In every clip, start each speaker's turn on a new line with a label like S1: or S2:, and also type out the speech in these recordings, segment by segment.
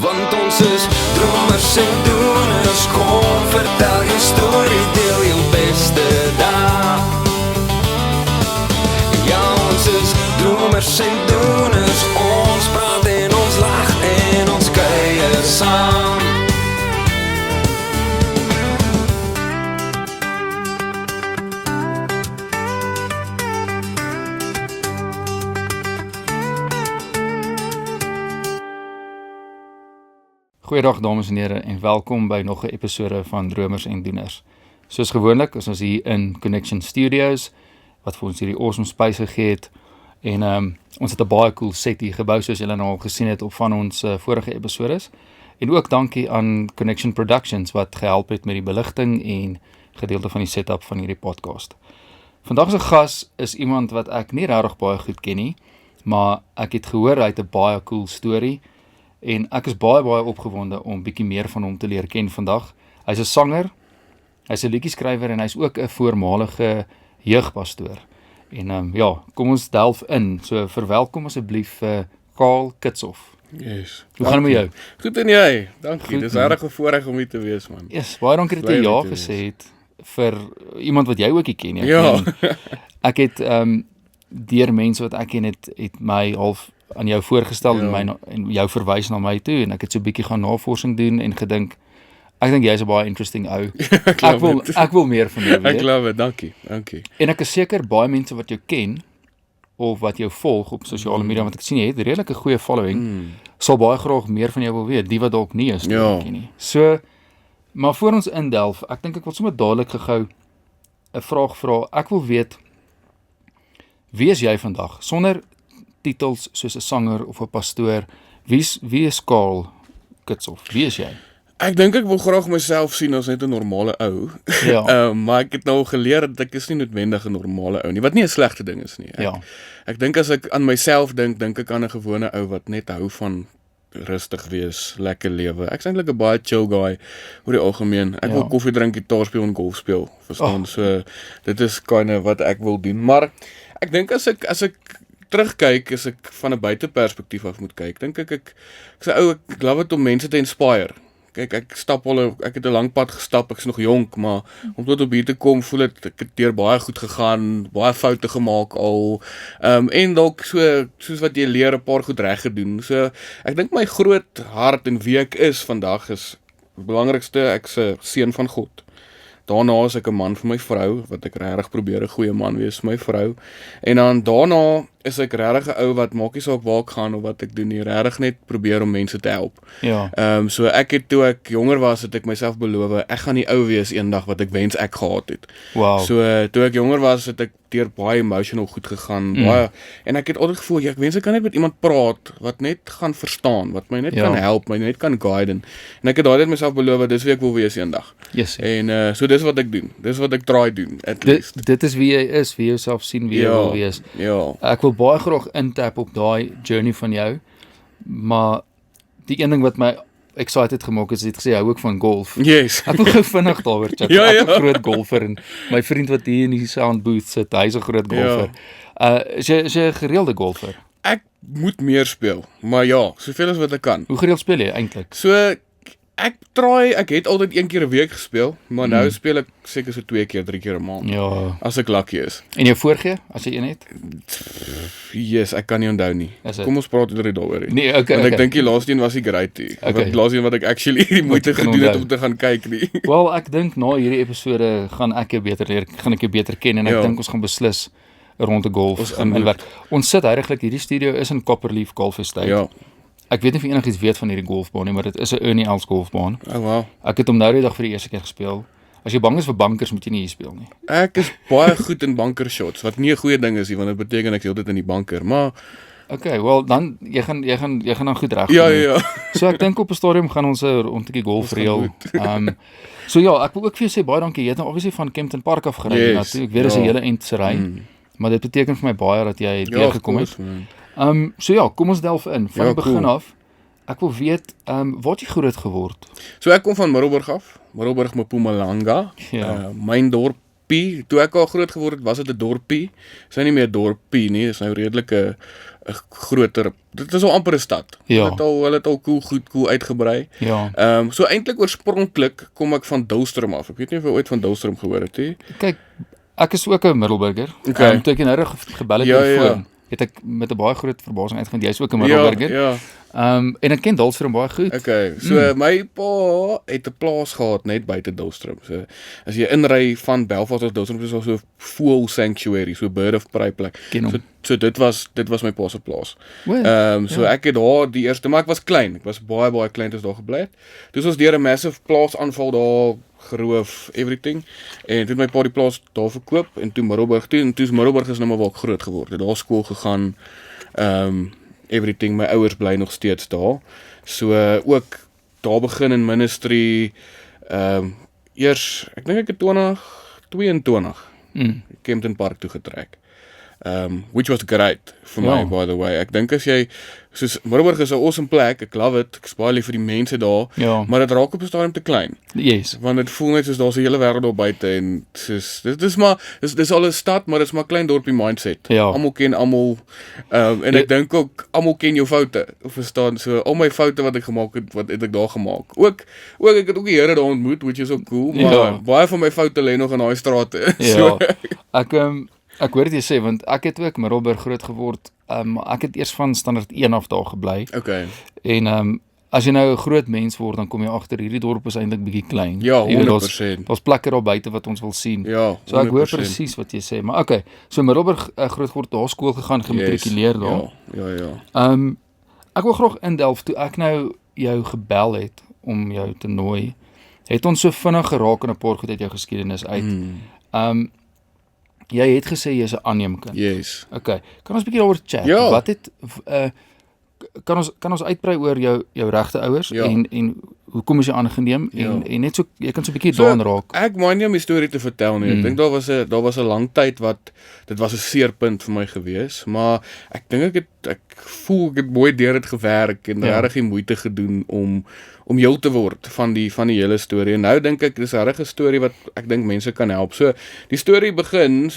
S1: Want ons is dromers en doeners. Kom, vertel jou story, deel jou beste dag. Ja, ons is dromers en doeners. Ons praat en ons lag en ons kuier saam.
S2: Goeiedag dames en here en welkom by nog 'n episode van Dromers en Doeners. Soos gewoonlik is ons hier in Connection Studios wat vir ons hierdie awesome space gegee het en ons het 'n baie cool set hier gebou soos julle nou al gesien het op van ons vorige episodes. En ook dankie aan Connection Productions wat gehelp het met die beligting en gedeelte van die setup van hierdie podcast. Vandag se gas is iemand wat ek nie regtig baie goed ken nie, maar ek het gehoor hy het 'n baie cool storie. En ek is baie opgewonde om bietjie meer van hom te leer ken vandag. Hy's 'n sanger, hy's 'n liedjie-skrywer en hy's ook 'n voormalige jeugpastoor. En ja, kom ons delf in. So verwelkom asseblief Karl Kitshoff.
S3: Yes.
S2: Hoe gaan dit met jou?
S3: Goed en jy? Dankie. Dis regtig 'n voorreg om hier te wees, man.
S2: Yes, baie dankie dat jy ja gesê het vir iemand wat jy ook nie ken nie.
S3: Ja.
S2: Ek het deur mense wat ek ken het my half aan jou voorgestel en jou verwys na my toe en ek het so 'n bietjie gaan navorsing doen en gedink ek dink jy's 'n baie interesting ou. ek wil meer van jou weet.
S3: Ek glo dit, dankie.
S2: En ek is seker baie mense wat jou ken of wat jou volg op sosiale media want ek sien jy het 'n redelike goeie following. Sal baie graag meer van jou wil weet, die wat dalk nie is nie. So maar voor ons indelf, ek dink ek wil sommer dadelik gou 'n vraag vra. Ek wil weet wie is jy vandag sonder titels soos 'n sanger of 'n pastoor? Wie is Karl Kitshoff? Wie is jy?
S3: Ek dink ek wil graag myself sien as net 'n normale ou.
S2: Ja.
S3: Maar ek het nou geleer dat ek is nie noodwendig 'n normale ou nie, wat nie 'n slegte ding is nie. Ek dink as ek aan myself dink ek aan 'n gewone ou wat net hou van rustig wees, lekker lewe. Ek is eintlik 'n baie chill guy oor die algemeen. Ek wil koffie drink, gitaar speel en golf speel, verstaan? So dit is kinda wat ek wil doen. Maar ek dink as ek terugkyk, as ek van 'n buiteperspektief af moet kyk, dink ek sê ek love dit om mense te inspire. Kyk, ek het 'n lang pad gestap, ek is nog jonk, maar om tot op hier te kom, voel ek het deur baie goed gegaan, baie foute gemaak al, en dalk soos wat jy leer 'n paar goed reg gedoen. So, ek dink my groot hart en wie ek is vandag is, die belangrikste, ek's 'n seun van God. Daarna is ek 'n man vir my vrou, wat ek regtig probeer 'n goeie man wees vir my vrou. En dan daarna is ek regtig 'n ou wat maak nie saak waar ek gaan of wat ek doen nie, regtig net probeer om mense te help.
S2: Ja.
S3: So ek het toe ek jonger was, het ek myself beloof, ek gaan nie ou wees eendag wat ek wens ek gehad het.
S2: Wow.
S3: So toe ek jonger was, het ek deur baie emotional goed gegaan, baie, en ek het altyd gevoel, ek wens ek kan net met iemand praat wat net gaan verstaan, wat my net kan help, my net kan guide en ek het daardie myself beloof, dis wie ek wil wees eendag.
S2: Yes.
S3: En so dis wat ek doen. Dis wat ek try doen, at least.
S2: Dit is wie jy is, wie jy jouself sien wie jy wil wees.
S3: Ja.
S2: Ek wil baie graag intap op daai journey van jou, maar die een ding wat my excited gemaak het, is het gesê hou ook van golf.
S3: Yes.
S2: Ek wil gou vinnig daaroor chat.
S3: Ja.
S2: Ek is 'n groot golfer en my vriend wat hier in die sound booth sit, hy's 'n groot golfer. Is jy 'n gereelde golfer?
S3: Ek moet meer speel, maar ja, soveel as wat ek kan.
S2: Hoe gereeld speel jy eintlik?
S3: So ek het altyd 1 keer 'n week gespeel, maar nou speel ek seker so 2 keer, 3 keer 'n maand.
S2: Ja.
S3: As ek lucky is.
S2: En jou voorgee, as jy een het?
S3: Yes, ek kan nie onthou nie. Kom ons praat oor dit daaroor.
S2: Nee, okay.
S3: Want ek dink die laaste een was die great nie.
S2: Okay.
S3: Die laaste een wat ek actually die moeite gedoen het om te gaan kyk nie.
S2: Wel, ek dink na hierdie episode gaan ek jou beter ken en ek dink ons gaan beslis rond 'n golf gaan inwerk. Ons sit heiliglik hierdie studio is in Copperleaf Golf Estate.
S3: Ja.
S2: Ek weet nie of enigiets weet van hierdie golfbaan nie, maar dit is 'n Ernie Els golfbaan.
S3: Oh wow.
S2: Ek het hom nou die dag vir die eerste keer gespeel. As jy bang is vir bankers, moet jy nie hier speel nie.
S3: Ek is baie goed in bunker shots, wat nie 'n goeie ding is nie, want dit beteken ek is heeltyd in die bunker, maar
S2: Okay, wel dan jy gaan dan goed reg.
S3: Ja.
S2: So ek dink op 'n stadium gaan ons 'n rondetjie golf reël. So ja, ek wil ook vir jou sê baie dankie. Jy het nou obviously van Kempton Park af gery natuurlik. Ek weet dis 'n hele end se ry. Maar dit beteken vir my baie dat jy weer gekom het. So ja, kom ons delf in van die begin af. Ek wil weet, waar het jy groot geword?
S3: So ek kom van Middelburg af, Middelburg Mpumalanga, myn dorp dorpie. Toe ek al groot geword het, was dit 'n dorpie. Dis nie meer 'n dorpie nie, dis nou redelik 'n groter. Dit is al amper 'n stad.
S2: Ja.
S3: Hulle het al cool uitgebrei.
S2: Ja.
S3: So eintlik oorspronklik kom ek van Dullstroom af. Ek weet nie of jy ooit van Dullstroom gehoor het nie.
S2: Kyk, ek is ook 'n Middelburger.
S3: Okay.
S2: Toe ek nou gebel het telefoon, het ek met 'n baie groot verbasing uitgevind jy's ook 'n Middelburger.
S3: Ja.
S2: En ek ken Dullstroom baie goed.
S3: Okay, so my pa het 'n plaas gehad net buite Dullstroom. So as jy inry van Belfast tot Dullstroom, is daar so 'n voël sanctuary, so bird of prey plek. So dit was my pa se plaas. So ek het daar die eerste, maar ek was klein. Ek was baie klein toe ons daar gebly het. Toe was deur 'n massive plaasaanval daar geroof, everything. En toe het my pa die plaas daar verkoop en toe Middelburg toe en toe is Middelburg nou maar waar ek groot geword het. Daar skool gegaan. Everything, my ouers bly nog steeds daar. So ook daar begin in ministry eers, ek dink ek het 2022 Kempton Park toe getrek. Which was great for my, by the way. Ek dink as jy, soos Middelburg is 'n awesome plek, ek love it, ek is baie lief vir die mense daar, maar dit raak op 'n stadium te klein.
S2: Yes.
S3: Want dit voel net soos daar's 'n hele wêreld daar buite en soos dis al 'n stad, maar dit is maar 'n klein dorpie mindset. Almal ken almal, en ek dink ook almal ken jou foute. Verstaan? So al my foute wat ek gemaak het, wat het ek daar gemaak. Ook ek het ook die Here daar ontmoet, which is ook cool, maar baie van my foute lê nog in daai strate. So
S2: Ek hoor dit jy sê, want ek het ook Middelburg groot geword, ek het eers van standaard 1 af daar gebly.
S3: Okay.
S2: En as jy nou 'n groot mens word, dan kom jy agter hierdie dorp is eintlik bietjie klein.
S3: Ja, 100%.
S2: Daar's plekke daar buite wat ons wil sien.
S3: Ja, 100%.
S2: So ek hoor presies wat jy sê, maar okay, so Middelburg groot geword, daar skool gegaan, gematrikuleer daar.
S3: Ja.
S2: Ek wil graag indelf toe ek nou jou gebel het om jou te nooi. Het ons so vinnig geraak in 'n paar goed uit jou geskiedenis uit. Jy het gesê jy's 'n aanneemkind.
S3: Yes.
S2: Okay. Kan ons 'n bietjie daaroor chat?
S3: Ja.
S2: Wat het kan ons uitbrei oor jou regte ouers en hoekom is jy aangeneem en net so jy kan so 'n bietjie daaraan raak.
S3: Ek mind nie om 'n storie te vertel nie. Ek dink daar was 'n lang tyd wat dit was 'n seerpunt vir my gewees, maar ek dink ek voel ek het mooi deur dit gewerk en regtig die moeite gedoen om heel te word van die hele storie. En nou dink ek dis 'n regte storie wat ek dink mense kan help. So my storie begin,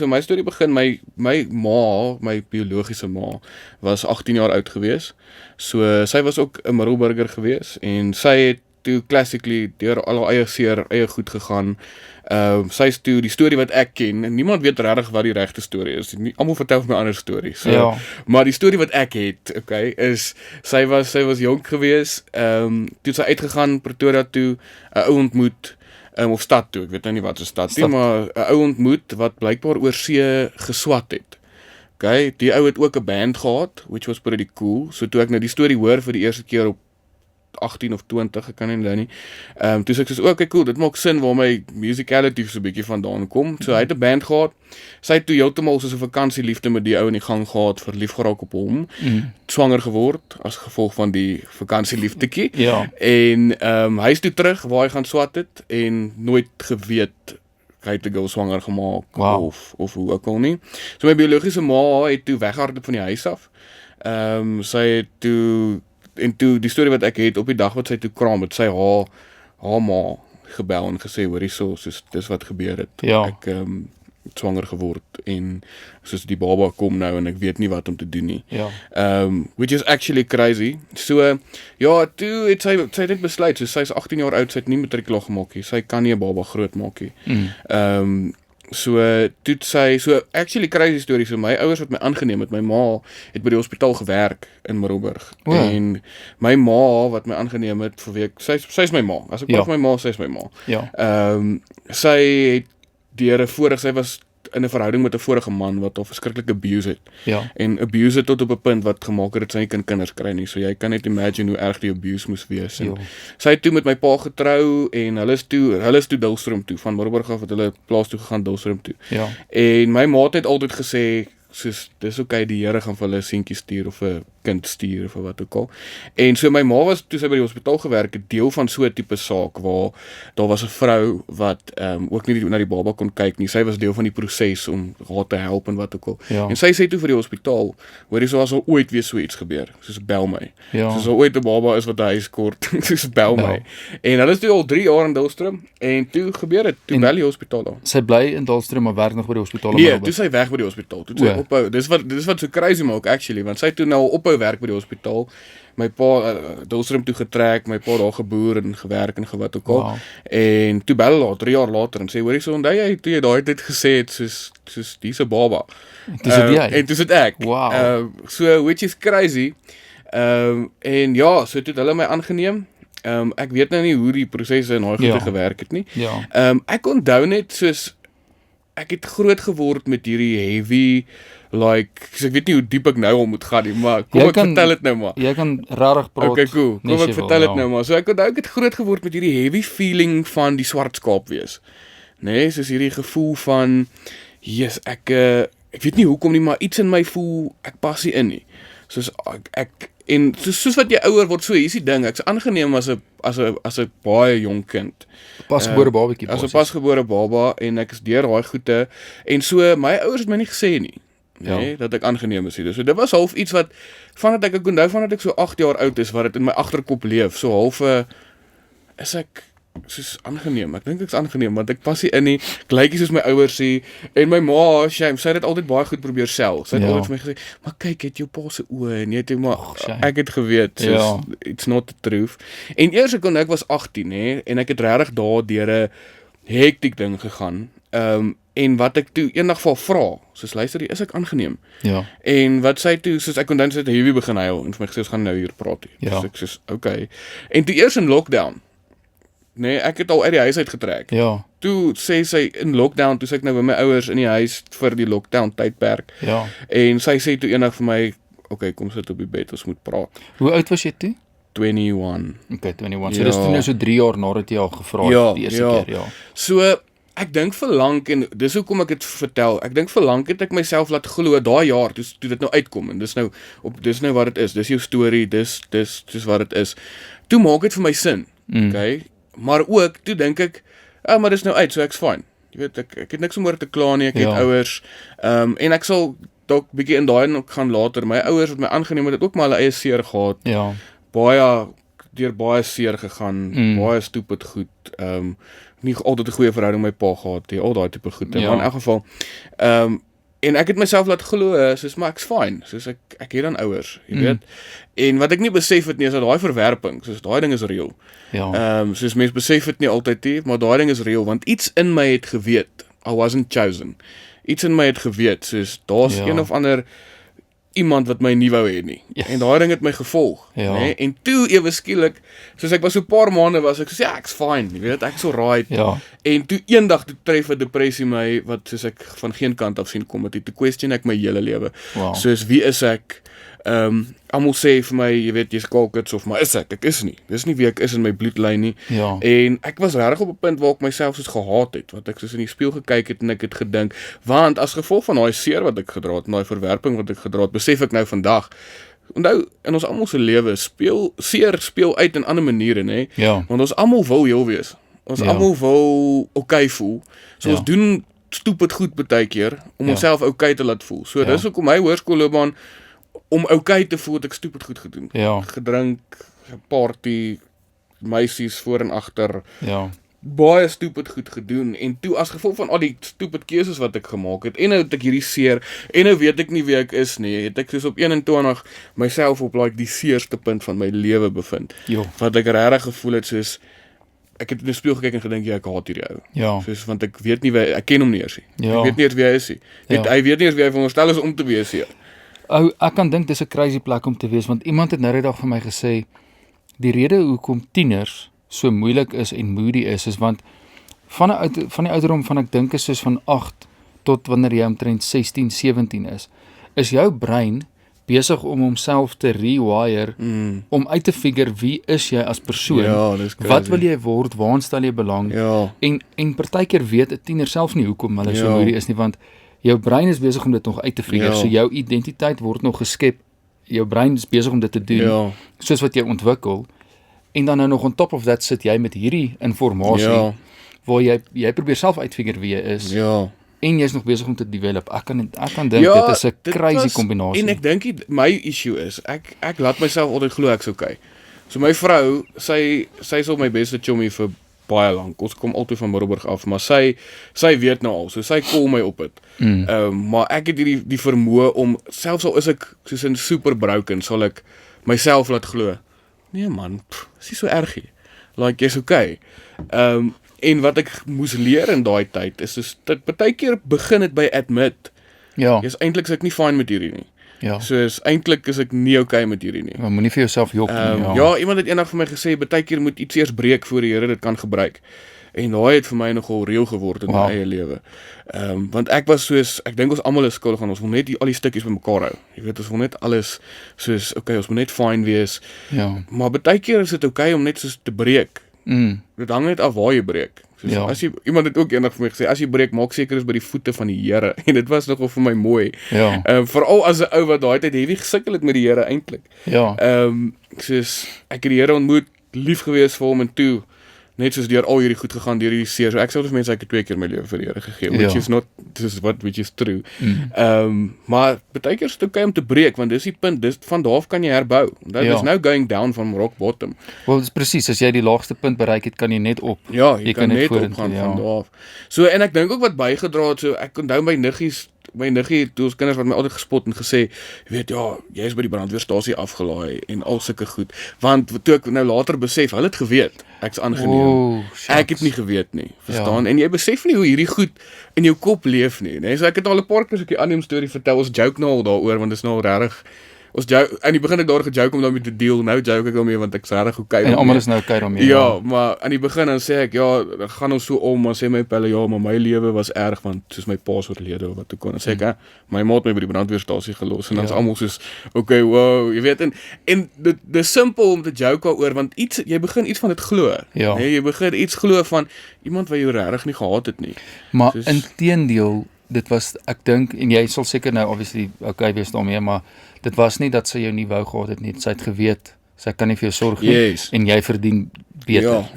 S3: my ma, my biologiese ma was 18 jaar oud gewees. So sy was ook 'n Middelburger gewees en sy het toe classically deur al haar eie seer, eie goed gegaan. Sy is toe die storie wat ek ken, en niemand weet regtig wat die regte storie is. Almal vertel my ander stories. So, maar die storie wat ek het, okay, is sy was jonk gewees, toe sy uitgegaan Pretoria toe, 'n ou ontmoet, of stad toe, ek weet nou nie wat 'n stad nie, maar 'n ou ontmoet wat blykbaar oor see geswat het. Okay, die ou het ook 'n band gehad, which was pretty cool. So toe ek nou die storie hoor vir die eerste keer op 18 of 20, ek kan nie onthou nie. Toe sê ek soos, okay, cool, dit maak sin waar my musicality so 'n bietjie vandaan kom. So hy het 'n band gehad. Sy het toe heeltemal soos 'n vakansieliefde met die ou in die gang gehad, verlief geraak op hom, swanger geword as gevolg van die vakansieliefdetjie. En hy is toe terug waar hy gaan swat het en nooit geweet hy het 'n girl swanger gemaak of hoe ook al nie. So my biologiese ma het toe weggehardloop van die huis af. Sy het toe en toe die storie wat ek het op die dag wat sy toe kraam het, sy haar ma gebel en gesê hoor hierso, soos dis wat gebeur het. Ek swanger geword en soos die baba kom nou en ek weet nie wat om te doen nie. Which is actually crazy. So toe het sy net besluit, so sy's 18 jaar oud, sy het nie matriekulaag gemaak nie. Sy kan nie 'n baba groot maak nie. So toe actually crazy story, so my ouers wat my aangeneem het, my ma het by die hospitaal gewerk in Middelburg. En my ma wat my aangeneem het vir week, sy's my ma. As ek praat van my ma, sy's my ma. Sy het sy was in 'n verhouding met 'n vorige man wat haar verskriklik abuse het. En abuse het tot op 'n punt wat gemaak het dat sy nie kinders kry nie. So jy kan net imagine hoe erg die abuse moes wees. En sy het toe met my pa getrou en hulle is toe Dullstroom toe, van Middelburg af het hulle plaas toe gegaan Dullstroom toe. En my ma het altyd gesê, soos dis okay, die Here gaan vir hulle 'n seentjie stuur of 'n kind stuur of wat ook al. En so my ma was toe sy by die hospitaal gewerk het, deel van so 'n tipe saak waar daar was 'n vrou wat ook nie na die baba kon kyk nie. Sy was deel van die proses om haar te help en wat ook al.
S2: Ja.
S3: En sy sê toe vir die hospitaal, hoor jy, soos al ooit weer so iets gebeur, soos bel my.
S2: Ja.
S3: Soos al ooit 'n baba is wat 'n huis kort, soos bel my. En hulle is toe al 3 jaar in Dullstroom en toe gebeur dit, toe bel die hospitaal daar.
S2: Sy bly in Dullstroom maar werk nog by die hospitaal.
S3: Nee, toe sy weg by die hospitaal. Toe sy ophou. Dis wat so crazy maak actually, want sy toe nou al ophou werk by die hospitaal. My pa Dullstroom toe getrek, my pa daar geboer en gewerk en gewat ook al.
S2: Wow.
S3: En toe bel hulle 3 jaar later en sê, hoor jy, so onthou jy toe jy daai tyd gesê het soos dis 'n baba.
S2: Dis dit jy.
S3: En dis dit ek.
S2: Wow.
S3: So which is crazy. En ja, so het hulle my aangeneem. Ek weet nou nie hoe die prosesse in daai goeie gewerk het nie.
S2: Ja.
S3: Ek onthou net soos ek het groot geword met hierdie heavy ek weet nie hoe diep ek nou al moet gaan nie, maar kom ek vertel dit nou maar.
S2: Jy kan rarig praat.
S3: Okay, cool. Kom ek vertel dit nou maar. So ek onthou ek het groot geword met hierdie heavy feeling van die swart skaap wees. Nee, soos hierdie gevoel van yes, ek weet nie hoekom nie, maar iets in my voel ek pas nie in nie. Soos en soos wat jy ouer word, so hier's die ding, ek's aangeneem as 'n baie jong kind.
S2: Pasgebore babatjie.
S3: As 'n pasgebore baba en ek is deur daai goeie en so my ouers het my nie gesê nie. Nee, dat ek aangeneem is hier. So dit was half iets wat vandat ek onthou vandat ek so 8 jaar oud is wat dit in my agterkop leef. So half is ek soos aangeneem. Ek dink ek's aangeneem want ek pas nie in nie. Ek lyk nie soos my ouers sê en my ma, sy het dit altyd baie goed probeer self. Sy het altyd vir my gesê, "Maar kyk, het jou pa se oë en jy het maar ek het geweet, soos it's not the truth." En eers ek was 18, hè, en ek het regtig daar deur 'n hektiek ding gegaan. En wat ek toe eendag vir haar vra, soos luister, is ek aangeneem?
S2: Ja.
S3: En wat sy toe, soos ek onthou sy het heavy begin huil en vir my gesê, ons gaan nou hier praat.
S2: Ja.
S3: So ek soos, okay. En toe eers in lockdown, nee, ek het al uit die huis uitgetrek.
S2: Ja.
S3: Toe sê sy in lockdown, toe sê ek nou by my ouers in die huis vir die lockdown tydperk.
S2: Ja.
S3: En sy sê toe eendag vir my, okay, kom sit op die bed, ons moet praat.
S2: Hoe oud was jy toe?
S3: 21.
S2: Okay, 21. So dis toe nou so 3 jaar nadat jy al gevra het die eerste keer, ja.
S3: So ek dink vir lank en dis hoekom ek dit vertel. Ek dink vir lank het ek myself laat glo daai jaar toe dit nou uitkom en dis nou wat dit is. Dis jou storie, dis wat dit is. Toe maak dit vir my sin. Okay? Maar ook toe dink ek, maar dis nou uit, so ek's fine. Jy weet ek het niks om oor te kla nie. Ek het ouers en ek sal dalk bietjie in daai nog gaan later. My ouers wat my aangeneem het ook maar hulle eie seer gehad.
S2: Ja.
S3: Deur baie seer gegaan, baie stupid goed. Nie altyd 'n goeie verhouding met my pa gehad nie, al daai tipe goed. Maar in elk geval, en ek het myself laat glo, soos maar ek's fine, soos ek het dan ouers, jy weet. En wat ek nie besef het nie, is dat daai verwerping, soos daai ding is reël.
S2: Ja.
S3: Soos mense besef het nie altyd nie, maar daai ding is reël, want iets in my het geweet, I wasn't chosen. Iets in my het geweet, soos daar's een of ander iemand wat my nie wou hê nie.
S2: Yes.
S3: En daai ding het my gevolg, nê? En toe ewe skielik, soos ek was so 'n paar maande was ek so ja, ek's fine, jy weet, ek's alright.
S2: Ja.
S3: En toe eendag toe tref 'n depressie my wat soos ek van geen kant af sien kom het. Toe question ek my hele lewe.
S2: Wow.
S3: Soos wie is ek? Almal sê vir my, jy weet, jy's kalkits of maar is ek is nie. Dis nie wie ek is in my bloedlyn nie.
S2: Ja.
S3: En ek was regtig op 'n punt waar ek myself soos gehaat het, wat ek soos in die spieël gekyk het en ek het gedink, want as gevolg van daai seer wat ek gedra het en daai verwerping wat ek gedra het, besef ek nou vandag, onthou in ons almal se lewe seer speel uit in ander maniere, nê?
S2: Ja.
S3: Want ons almal wil heel wees. Ons almal wil okay voel. So ons doen stupid goed baie keer om onsself okay te laat voel. So dis hoekom my hoërskoolloopbaan om okay te voel het ek stupid goed gedoen.
S2: Ja.
S3: Gedrink, party, meisies voor en agter.
S2: Ja.
S3: Baie stupid goed gedoen en toe as gevolg van al die stupid keuses wat ek gemaak het en nou het ek hierdie seer en nou weet ek nie wie ek is nie, het ek soos op 21 myself op die seerste punt van my lewe bevind.
S2: Jo.
S3: Wat ek regtig gevoel het soos ek het in die spieël gekyk en gedink ek haat hierdie ou.
S2: Ja.
S3: Soos want ek weet nie wie ek ken hom nie eers nie.
S2: Ja.
S3: Ek weet nie eers wie hy is nie. Hy weet nie eers wie hy veronderstel is om te wees hier.
S2: Ek kan dink dis 'n crazy plek om te wees want iemand het nou die dag vir my gesê die rede hoekom tieners so moeilik is en moody is want van die ouderdom van ek dink is soos van 8 tot wanneer jy omtrent 16, 17 is jou brein besig om homself te rewire om uit te figure wie is jy as persoon,
S3: Ja, dis crazy.
S2: wat wil jy word, waar stel jy belang
S3: Ja.
S2: en partykeer weet 'n tiener self nie hoekom hulle so moody is nie want jou brein is besig om dit nog uit te figure,
S3: Ja.
S2: so jou identiteit word nog geskep jou brein is besig om dit te doen, soos wat jy ontwikkel, en dan nou nog on top of that sit jy met hierdie informasie, waar jy probeer self uitfigure wie jy is, en jy is nog besig om te develop. Ek kan dink, dit is 'n crazy kombinasie.
S3: En ek dink, my issue is, ek laat myself altyd glo ek's okay. So my vrou, sy is al my beste chommie vir baie lank. Ons kom altyd van Middelburg af, maar sy weet nou al, so sy call my op dit. Maar ek het die vermoë om, selfs al is ek soos 'n super broken, sal ek myself laat glo. Nee man, is nie so erg nie. Like, jy's okay. En wat ek moes leer in daai tyd, is soos, dat baie keer begin het by admit. Jy's eintlik is ek nie fine met hierdie nie. Soos, eintlik is ek nie okay met hierdie nie.
S2: Maar moenie vir jouself jok nie.
S3: Iemand het eendag vir my gesê, baie keer moet iets eers breek voor die Here dit kan gebruik. En daai het vir my nogal reël geword in my eie lewe. Want ek was soos, ek dink ons almal is skuldig aan, ons wil net al die stukkies bymekaar hou. Jy weet, ons wil net alles soos, okay, ons moet net fine wees. Maar baie keer is dit okay om net soos te breek. Dit hang net af waar jy breek. Soos, as jy, iemand het ook eendag vir my gesê, as jy breek, maak seker is by die voete van die Here. En dit was nogal vir my mooi. Veral as 'n ou wat daai tyd heavy gesukkel het met die Here eintlik. Soos, ek het die Here ontmoet, lief gewees vir hom, en toe net soos deur al hierdie goed gegaan, deur hierdie seer. So ek sê vir mense, ek het 2 keer my lewe vir die Here gegee, which is true. Maar baie keer is dit okay om te breek, want dis die punt, van daar af kan jy herbou. That is now going down from rock bottom.
S2: Wel, dis presies, as jy die laagste punt bereik het, kan jy net op.
S3: Jy kan net opgaan van daar af. So, en ek dink ook wat bygedra het, so ek onthou my niggie, toe ons kinders wat my altyd gespot en gesê, jy weet, jy is by die brandweerstasie afgelaai en al sulke goed. Want toe ek nou later besef, hulle het geweet, ek's aangeneem. Ek het nie geweet nie, verstaan? En jy besef nie hoe hierdie goed in jou kop leef nie. So ek het al 'n paar keer so 'n aanneem storie vertel, ons joke nou al daaroor, want dit is nou al regtig. Aan die begin ek daar gejoke om daarmee te deel, nou joke ek daarmee want ek's regtig okay daarmee.
S2: En almal is nou okay daarmee.
S3: Ja, maar aan die begin dan sê ek, dan gaan ons so om, dan sê my pelle, maar my lewe was erg, want soos my pa is oorlede of wat ook al. Dan sê ek, my ma het my by die brandweerstasie gelos, en dan is almal soos, okay, wow, jy weet, en dit is simpel om te joke daaroor, want jy begin iets van dit glo. Nee, jy begin iets glo van iemand wat jou regtig nie gehaat het nie.
S2: Maar inteendeel, dit was, ek dink, en jy sal seker nou obviously okay wees daarmee, maar dit was nie dat sy jou nie wou gehad het nie, sy het geweet, sy kan nie vir jou sorg nie, en jy verdien beter.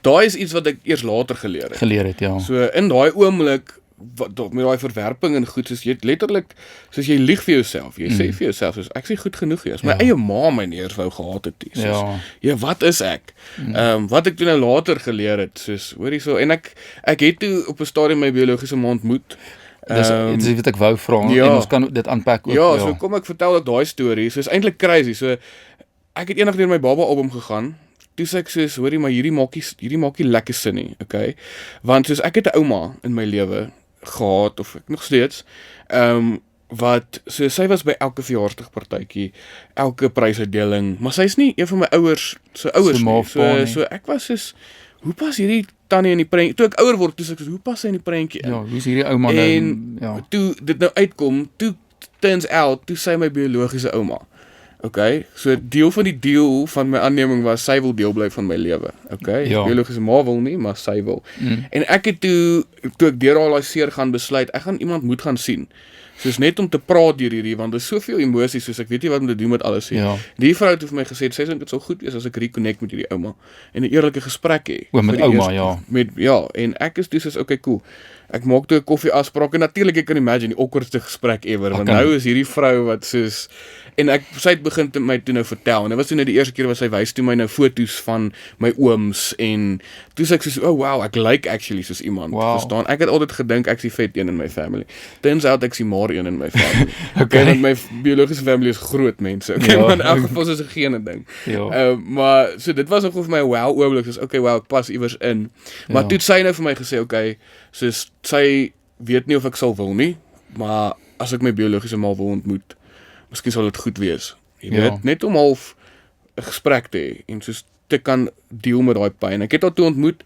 S3: Daai is iets wat ek eers later geleer het. So in daai oomblik, met daai verwerping en goed, soos jy letterlik, soos jy lieg vir jouself, jy sê vir jouself, soos ek is nie goed genoeg nie, as my eie ma my nie eers wou gehad het nie, soos, wat is ek? Wat ek toe nou later geleer het, soos, hoor hierso, en ek het toe op 'n stadium my biologiese ma ontmoet.
S2: Dis wat ek wou vra, en ons kan dit aanpak ook.
S3: So kom ek vertel ook daai storie, so is eintlik crazy, so, ek het eendag deur my baba album gegaan, toe sê ek soos, hoorie, maar hierdie maak nie lekker sin nie, okay, want soos, ek het 'n ouma in my lewe gehad, of ek nog steeds, wat, so sy was by elke verjaarsdagpartytjie, elke prysuitdeling, maar sy is nie een van my ouers nie, so ek was soos, hoe pas hierdie tannie in die prentjie, toe ek ouer word, toe sê ek soos, hoe pas sy in die prentjie in?
S2: Hoe is hierdie ouma nou,
S3: en toe dit nou uitkom, toe turns out, toe sy my biologiese ouma. Okay, so deel van my aanneming was, sy wil deel bly van my lewe, okay, biologiese ma wil nie, maar sy wil, en ek het toe ek deur al die seer gaan besluit, ek gaan iemand moet gaan sien, soos net om te praat deur hierdie, want daar is soveel emosies, soos ek weet nie wat om te doen met alles nie, die vrou het vir my gesê, sy sê dit sal goed wees as ek reconnect met hierdie ouma, en 'n eerlike gesprek hê,
S2: met ouma,
S3: en ek is toe soos, okay, cool, ek maak toe 'n koffie afspraak, en natuurlik ek kan imagine, die awkwardste gesprek ever, want nou is hierdie vrou wat soos, en sy het begin my toe nou vertel, en dit was toe nou die eerste keer wat sy wys toe my nou foto's van my ooms, en toe sê ek soos, oh wow, ek like actually soos iemand, verstaan, ek het altyd gedink, ek is die vet een in my family, turns out ek is die maar een in my family, want my biologiese family is groot mense, maar in elk geval is 'n gene ding, maar, so dit was ook vir my een wow oomblik, soos, okay, wow, ek pas iewers in, maar toe het sy nou vir my gesê, okay, soos, sy weet nie of ek sal wil nie, maar as ek my biologiese ma wil ontmoet, miskien sal dit goed wees, jy weet, net om half 'n gesprek te hê, en soos te kan deel met daai pyn. Ek het haar toe ontmoet,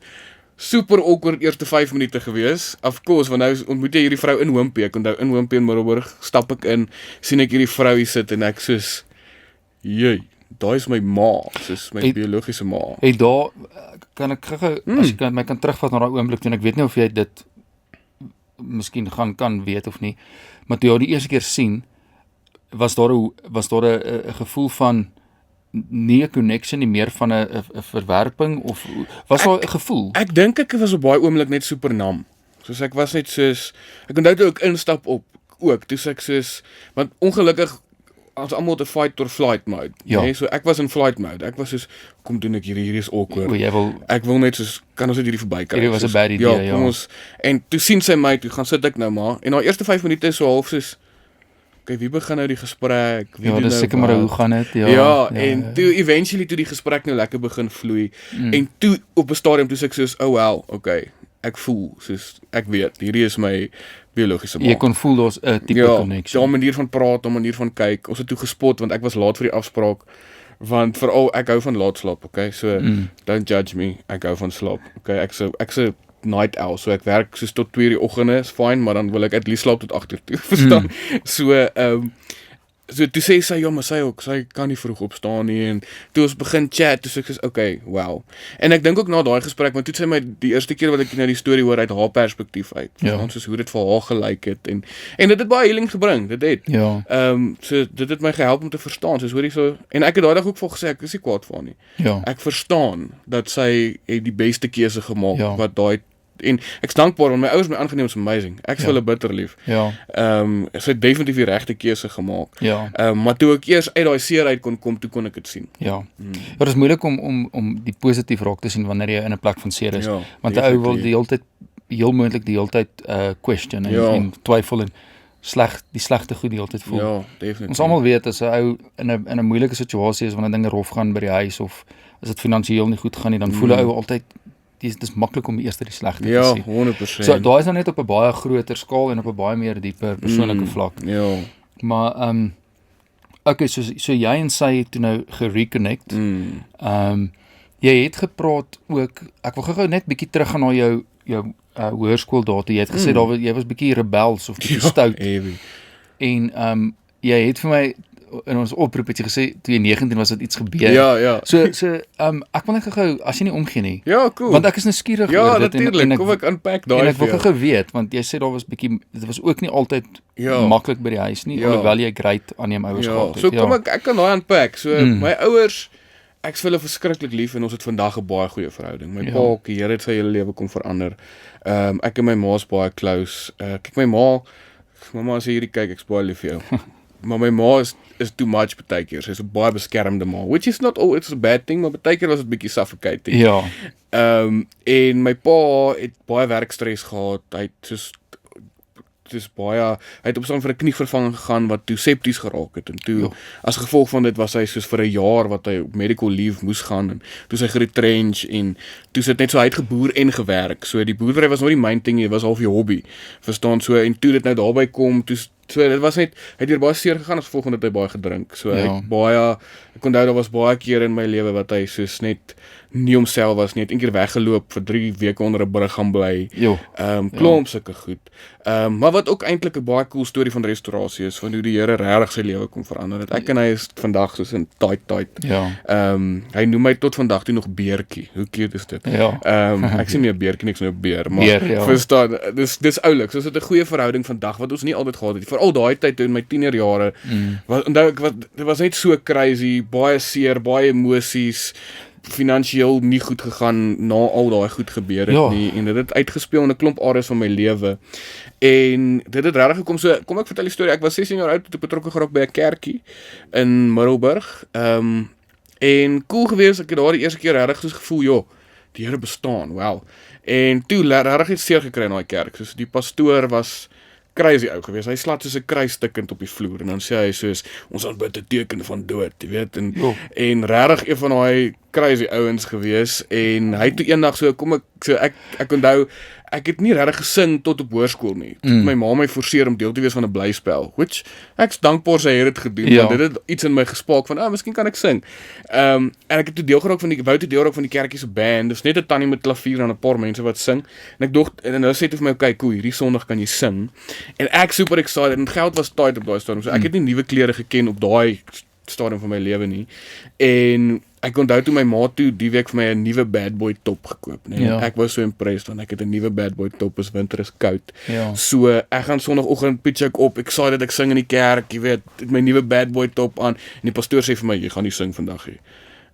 S3: super awkward eerste 5 minute gewees, of course, want nou ontmoet jy hierdie vrou in Wimpie, ek onthou in Wimpie in Middelburg, stap ek in, sien ek hierdie vrou hier sit, en ek soos, daai is my ma, soos my biologiese ma.
S2: Daar, kan ek as jy my kan terugvat na daai oomblik, en ek weet nie of jy dit miskien kan weet of nie, maar toe jy die eerste keer sien, was daar 'n gevoel van nie 'n connection nie, meer van 'n verwerping of was daar 'n gevoel?
S3: Ek dink ek was op baie oomblik net super nam. Soos ek was net soos ek onthou toe ek instap op ook, toe ek soos want ongelukkig ons almal te fight or flight mode.
S2: Ja.
S3: Nee, so ek was in flight mode. Ek was soos kom doen ek hier is awkward.
S2: Jy
S3: Ek wil net soos kan ons net hierdie verbykry.
S2: Hierdie was 'n bad idee,
S3: kom ons en toe sien sy my, toe gaan sit ek nou maar en haar eerste 5 minute is so half soos okay, wie begin nou die gesprek? Wie
S2: ja, dis
S3: nou
S2: seker maar hoe gaan dit?
S3: En toe eventually toe die gesprek nou lekker begin vloei en toe op 'n stadium toe sê ek soos oh well, okay, ek voel soos ek weet, hierdie is my biologiese ma.
S2: Jy kon voel daar's 'n tipe connection.
S3: Ja, 'n manier van praat, 'n manier van kyk. Ons het toe gespot want ek was laat vir die afspraak. Want veral ek hou van laat slaap, okay? So don't judge me. Ek hou van slaap. Okay, ek's 'n night owl, so ek werk soos tot 2:00 die oggende, is fine, maar dan wil ek at least slaap tot 8:00 toe, verstaan? So toe sê sy, ja, maar sy kan nie vroeg opstaan nie, en toe ons begin chat, toe sê ek, okay, wow. En ek dink ook na daai gesprek, want toe sy my die eerste keer wat ek nou die storie hoor uit haar perspektief uit, soos hoe dit vir haar gelyk het, en dit het baie healing gebring, dit het.
S2: Ja.
S3: So dit het my gehelp om te verstaan, soos hoorie so, en ek het daai dag ook vir gesê, ek is nie kwaad vir haar nie.
S2: Ja.
S3: Ek verstaan dat sy het die beste keuse gemaak, wat daai en ek's dankbaar want my ouers my aangeneem is amazing. Ek is hulle bitter lief.
S2: Ja.
S3: Sy het definitief die regte keuse gemaak.
S2: Ja.
S3: Maar toe ek eers uit daai seer uit kon kom, toe kon ek dit sien.
S2: Ja. Ja, dit is moeilik om die positief raak te sien wanneer jy in 'n plek van seer is.
S3: Ja,
S2: want 'n ou wil die hele tyd heel moontlik die hele tyd question en twyfel en die slegte goed die hele tyd voel.
S3: Ja, definitief.
S2: Ons almal weet as 'n ou in 'n moeilike situasie is wanneer dinge rof gaan by die huis of as dit finansiëel nie goed gaan nie, dan voel 'n ou altyd dit is maklik om eers die slegte te sien.
S3: 100%.
S2: So daai is nou net op 'n baie groter skaal en op 'n baie meer dieper persoonlike vlak.
S3: Ja.
S2: Maar okay, so jy en sy het toe nou gereconnect. Jy het gepraat ook, ek wil gou net bietjie terug gaan na jou hoërskool daar toe. Jy het gesê jy was bietjie rebels of bietjie stout. En jy het vir my in ons oproep het jy gesê toe jy 19 was dat iets gebeur.
S3: Ja.
S2: So ek wil net gou as jy nie omgee nie.
S3: Ja, cool.
S2: Want ek is nuuskierig
S3: oor dit en kom ek unpack daai.
S2: En ek wil gou weet want jy sê daar was bietjie dit was ook nie altyd maklik by die huis nie, alhoewel jy great aanneem ouers gehad het.
S3: So kom ek kan daai unpack. So my ouers, ek is vir hulle verskriklik lief en ons het vandag 'n baie goeie verhouding. My pa, die Here het sy hele lewe kom verander. Ek en my ma is baie close. Kyk my mamma as jy hierdie kyk, ek's baie lief vir jou. Maar my ma is too much partykeer. Sy's 'n baie beskermde ma, which is not always a bad thing, maar partykeer was dit bietjie suffocating.
S2: Ja.
S3: En my pa het baie werkstres gehad. Hy het op staan vir 'n knievervanging gegaan wat toe septies geraak het en toe as gevolg van dit was hy soos vir 'n jaar wat hy op medical leave moes gaan en toe sy geretrench en toe sit net so hy het geboer en gewerk. So die boerdery was nou nie myn ding nie, dit was half die hobby. Verstaan so en toe dit nou daarby kom, so dit was net hy het hier baie seer gegaan as gevolg van dit hy baie gedrink. So hy het ek onthou daar was baie kere in my lewe wat hy soos net nie homself was nie, het eendag weggeloop vir 3 weke onder 'n brug gaan bly. Klomp sulke goed. Maar wat ook eintlik 'n baie cool storie van restaurasie is, van hoe die Here regtig sy lewe kom verander het. Ek en hy is vandag soos in tight.
S2: Ja.
S3: Hy noem my tot vandag toe nog beertjie. Hoe cute is dit?
S2: Ja.
S3: Ek sien nie 'n beertjie niks nou 'n beer, maar verstaan, dis oulik. So is dit 'n goeie verhouding vandag wat ons nie altyd gehad het. Veral daai tyd toe in my tienerjare. Onthou ek dit was net so crazy, baie seer, baie emosies. Finansiëel nie goed gegaan na al daai goed gebeur het nie en dit het uitgespeel in 'n klomp areas van my lewe en dit het regtig gekom so kom ek vertel die storie ek was 16 jaar oud toe betrokke geraak by 'n kerkie in Middelburg en cool gewees ek het daar die eerste keer regtig soos gevoel die Here bestaan wow en toe regtig iets seer gekry in daai kerk soos die pastoor was crazy ou gewees. Hy slaat soos 'n kruis stikkend op die vloer en dan sê hy soos ons aanbid 'n teken van dood, jy weet en regtig een van daai crazy ouens gewees en hy het toe eendag ek onthou ek het nie regtig gesing tot op hoërskool nie. My ma my forceer om deel te wees van 'n blyspel, which ek's dankbaar sy het dit gedoen want dit het iets in my gespaak van miskien kan ek sing. En ek het toe deel geraak van die kerkie se band. Dis net 'n tannie met klavier en 'n paar mense wat sing. En ek dog en hulle sê toe vir my okay, cool, hierdie Sondag kan jy sing. En ek super excited en geld was tight op daai stadium. So ek het nie nuwe klere geken op daai stadium van my lewe nie. En ek onthou toe my ma toe die week vir my 'n nuwe Bad Boy top gekoop, nee.
S2: Ja.
S3: Ek was so impressed want ek het 'n nuwe Bad Boy top, is winter is koud.
S2: Ja.
S3: So ek gaan sonoggend pitch ek op, ek saai dat ek sing in die kerk, jy weet, het my nuwe Bad Boy top aan en die pastoor sê vir my jy gaan nie sing vandag nie.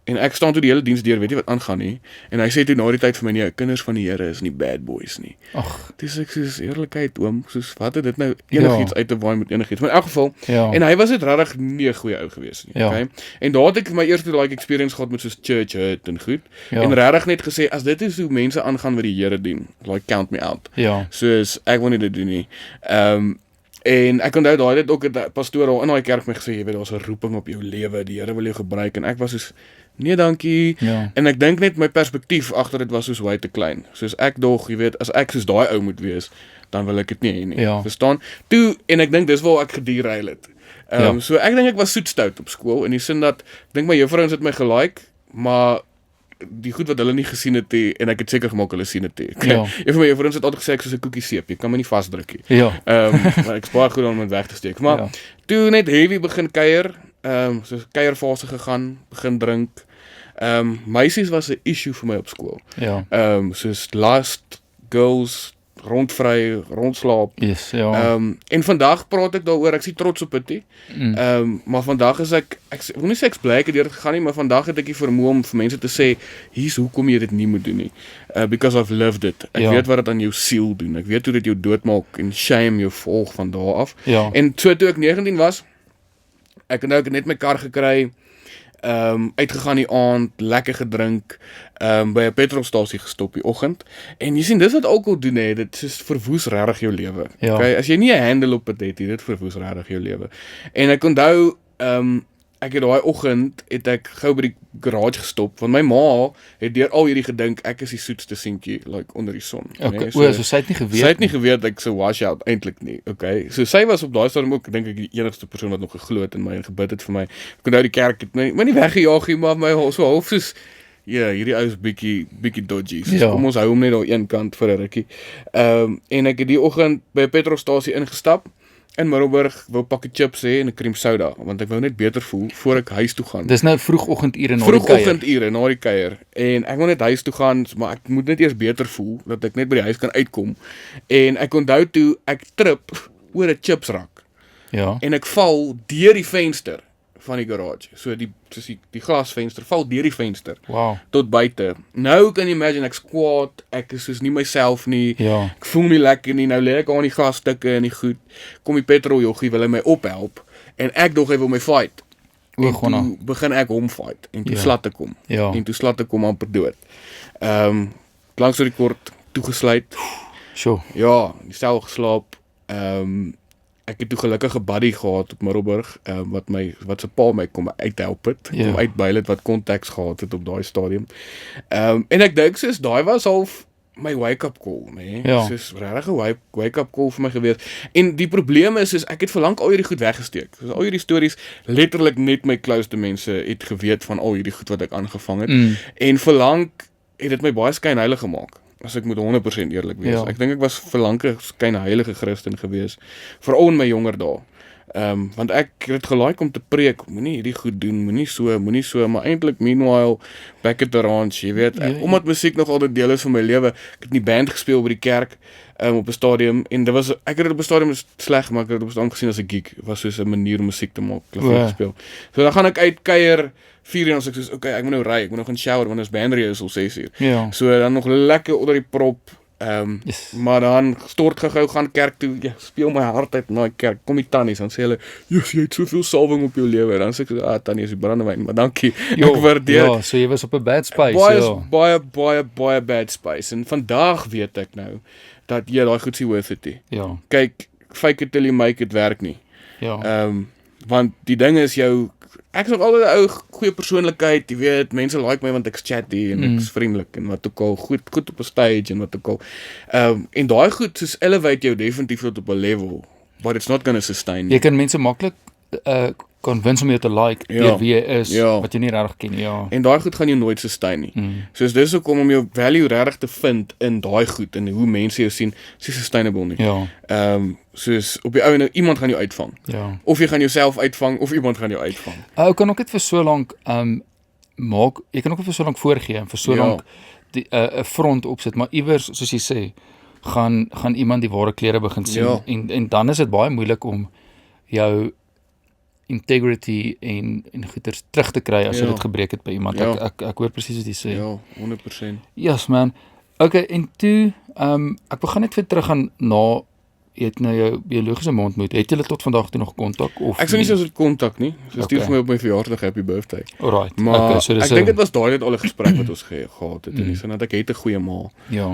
S3: En ek staan toe die hele diens deur, weet jy wat aangaan nie? En hy sê toe na die tyd vir my nee, kinders van die Here is nie bad boys nie.
S2: Ag,
S3: Dis ek soos eerlikheid oom, soos wat het dit nou enigiets uit te waai met enigiets. Maar in elk geval, en hy was dit regtig nie 'n goeie ou gewees nie, okay? En daar het ek my eerste like experience gehad met soos church hurt en goed. En regtig net gesê as dit is hoe mense aangaan wat die Here dien, like count me out. Soos ek wil nie dit doen nie. En ek onthou daai het ook 'n pastoor al in daai kerk my gesê, jy weet daar's 'n roeping op jou lewe, die Here wil jou gebruik en ek was soos nee dankie. En ek dink net my perspektief agter dit was soos way te klein. Soos ek dog, jy weet, as ek soos daai ou moet wees, dan wil ek dit nie hê nie. Verstaan? Toe en ek dink dis waar ek gederail het. So ek dink ek was soetstout op skool in die sin dat ek dink my juffrouens het my gelike, maar die goed wat hulle nie gesien het nie, en ek het seker gemaak hulle sien dit nie. Een van my juffrouens het altyd gesê ek soos 'n koekie seep, jy kan my nie vasdruk nie. Maar ek's baie goed om dit weg te steek. Maar toe net heavy begin kuier, soos kuierfase gegaan, begin drink. Meisies was 'n issue vir my op skool. Soos lust, girls, rondvry, rondslaap. En vandag praat ek daaroor, ek is trots op dit. Maar vandag is ek wil nie sê ek's bly ek het deur dit gegaan nie, maar vandag het ek die vermoë om vir mense te sê, hier's hoekom jy dit nie moet doen nie. Because I've lived it. Ek weet wat dit aan jou siel doen. Ek weet hoe dit jou doodmaak en shame jou volg van daar af. En so toe ek 19 was, ek het net my kar gekry, uitgegaan die aand, lekker gedrink, by 'n petrolstasie gestop die oggend. En jy sien, dis wat alkohol doen hè, dit is verwoes regtig jou lewe. Okay? As jy nie 'n handle op dit het, dit verwoes regtig jou lewe. En ek onthou, ek het daai oggend het ek gou by die garage gestop, want my ma het deur al hierdie gedink ek is die soetste seentjie like onder die son.
S2: So sy het nie geweet.
S3: Sy het nie geweet ek so wash out eintlik nie. Okay. So sy was op daai stadium ook dink ek die enigste persoon wat nog geglo het in my en gebid het vir my. Ek onthou die kerk het my nie weggejaag nie, maar my so half soos hierdie ou is bietjie dodgy. So kom ons hou hom net daar een kant vir 'n rukkie. En ek het die oggend by 'n petrolstasie ingestap in Middelburg, wou pakkie chips hê en 'n cream soda, want ek wou net beter voel voor ek huis toe gaan.
S2: Dis nou vroegoggendure na die kuier.
S3: Vroegoggendure na die kuier. En ek wou net huis toe gaan, maar ek moet net eers beter voel dat ek net by die huis kan uitkom. En ek onthou toe ek trip oor 'n chipsrak. En ek val deur die venster van die garage. So die glasvenster val deur die venster tot buite. Nou kan jy imagine ek's kwaad, ek is soos nie myself nie. Ek voel nie lekker nie. Nou lê ek aan die glasstukke en die goed. Kom die petroljoggie wil hy my ophelp en ek dog hy wil my fight. En toe begin ek hom fight en toe slat ek hom. En toe slat ek hom amper dood. Langs die kort toegesluit. Ja, die sel geslaap. Ek het toe gelukkig 'n buddy gehad op Middelburg, wat se pa my kom uithelp het, kom uitbuil het, wat konteks gehad het op daai stadium. En ek dink soos daai was half my wake-up call, nee. Soos regtig 'n wake-up call vir my gewees. En die probleem is ek het verlang al hierdie goed weggesteek. Soos al hierdie stories, letterlik net my closeste mense het geweet van al hierdie goed wat ek aangevang het. En verlang het dit my baie skynheilig gemaak. As ek moet 100% eerlik wees. Ek dink ek was verlang 'n skynheilige Christen gewees, veral in my jonger dae. Want ek het gelike om te preek, moenie hierdie goed doen, moenie so, maar eintlik meanwhile back at the ranch, jy weet, omdat musiek nog altyd deel is van my lewe. Ek het in die band gespeel by die kerk, op 'n stadium en ek het dit op 'n stadium sleg, maar ek het dit op 'n stadium gesien as 'n geek, was soos 'n manier om musiek te maak, klavier speel. So dan gaan ek uit kuier 4 uur en ek sê okay, ek moet nou ry, ek moet nog gaan shower want ons band rehearsal 6 uur. So dan nog lekker onder die prop. Maar dan stort gehou gaan kerk toe, speel my hart uit na die kerk, kom die tannies, dan sê hulle, jy het soveel salwing op jou lewe, dan sê ek, tannie is die brandewyn, maar dankie, ek waardeer.
S2: So jy was op 'n bad space.
S3: Baie bad space, en vandag weet ek nou, dat daai goed se worth it. Kyk, fake it till you make it werk nie. Want die ding is ek is nog altyd 'n ou goeie persoonlikheid, jy weet, mense like my want ek's chatty en ek's vriendelik en wat ook al, goed op 'n stage en wat ook al. En daai goed soos elevate jou definitief tot op 'n level, but it's not gonna sustain.
S2: Jy kan mense maklik convince om jou te like deur wie jy is, wat jy nie regtig ken nie.
S3: En daai goed gaan jou nooit sustain nie. Soos dis hoekom om jou value regtig te vind in daai goed en hoe mense jou sien, is nie sustainable nie. Soos op die ou iemand gaan jou uitvang. Of jy gaan jouself uitvang of iemand gaan jou uitvang.
S2: Ou kan ook net vir so lank maak, jy kan ook vir so lank voorgee en vir so lank 'n front opsit, maar iewers soos jy sê, gaan iemand die ware klere begin sien en dan is dit baie moeilik om jou integrity en goeders terug te kry as jy dit gebreek het by iemand. Ek hoor presies wat jy sê.
S3: Ja, 100%.
S2: Yes man. Okay, en toe ek begin net weer terug gaan na jy het nou jou biologiese ma ontmoet. Het julle tot vandag toe nog kontak of
S3: ek sou nie sê ons het kontak nie. Sy stuur vir my op my verjaarsdag happy birthday.
S2: Alright.
S3: Maar so ek dink dit was daai net al 'n gesprek wat ons gehad het in die sin dat ek het 'n goeie ma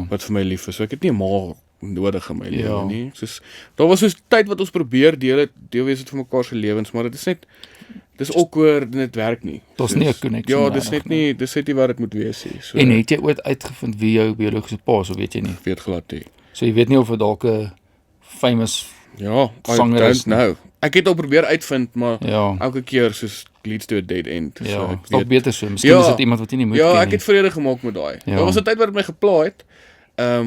S3: wat vir my lief is. So ek het nie 'n ma nodig in my lewe nie. Soos daar was soos tyd wat ons probeer deel wees het vir mekaar se lewens, maar dit is net dis awkward en dit werk nie.
S2: Daar's nie 'n connection.
S3: Ja, dis net nie wat dit moet wees nie. So
S2: en het jy ooit uitgevind wie jou biologiese pa is of weet jy nie?
S3: Weet glad nie.
S2: So jy weet nie of dit dalk 'n famous
S3: sanger is nou. Ek het al probeer uitvind, maar elke keer soos leads to a dead end.
S2: So ek weet beter so. Miskien is dit iemand wat jy nie moet ken nie.
S3: Ja, ek het vrede gemaak met daai. Daar was 'n tyd wat dit my gepla het.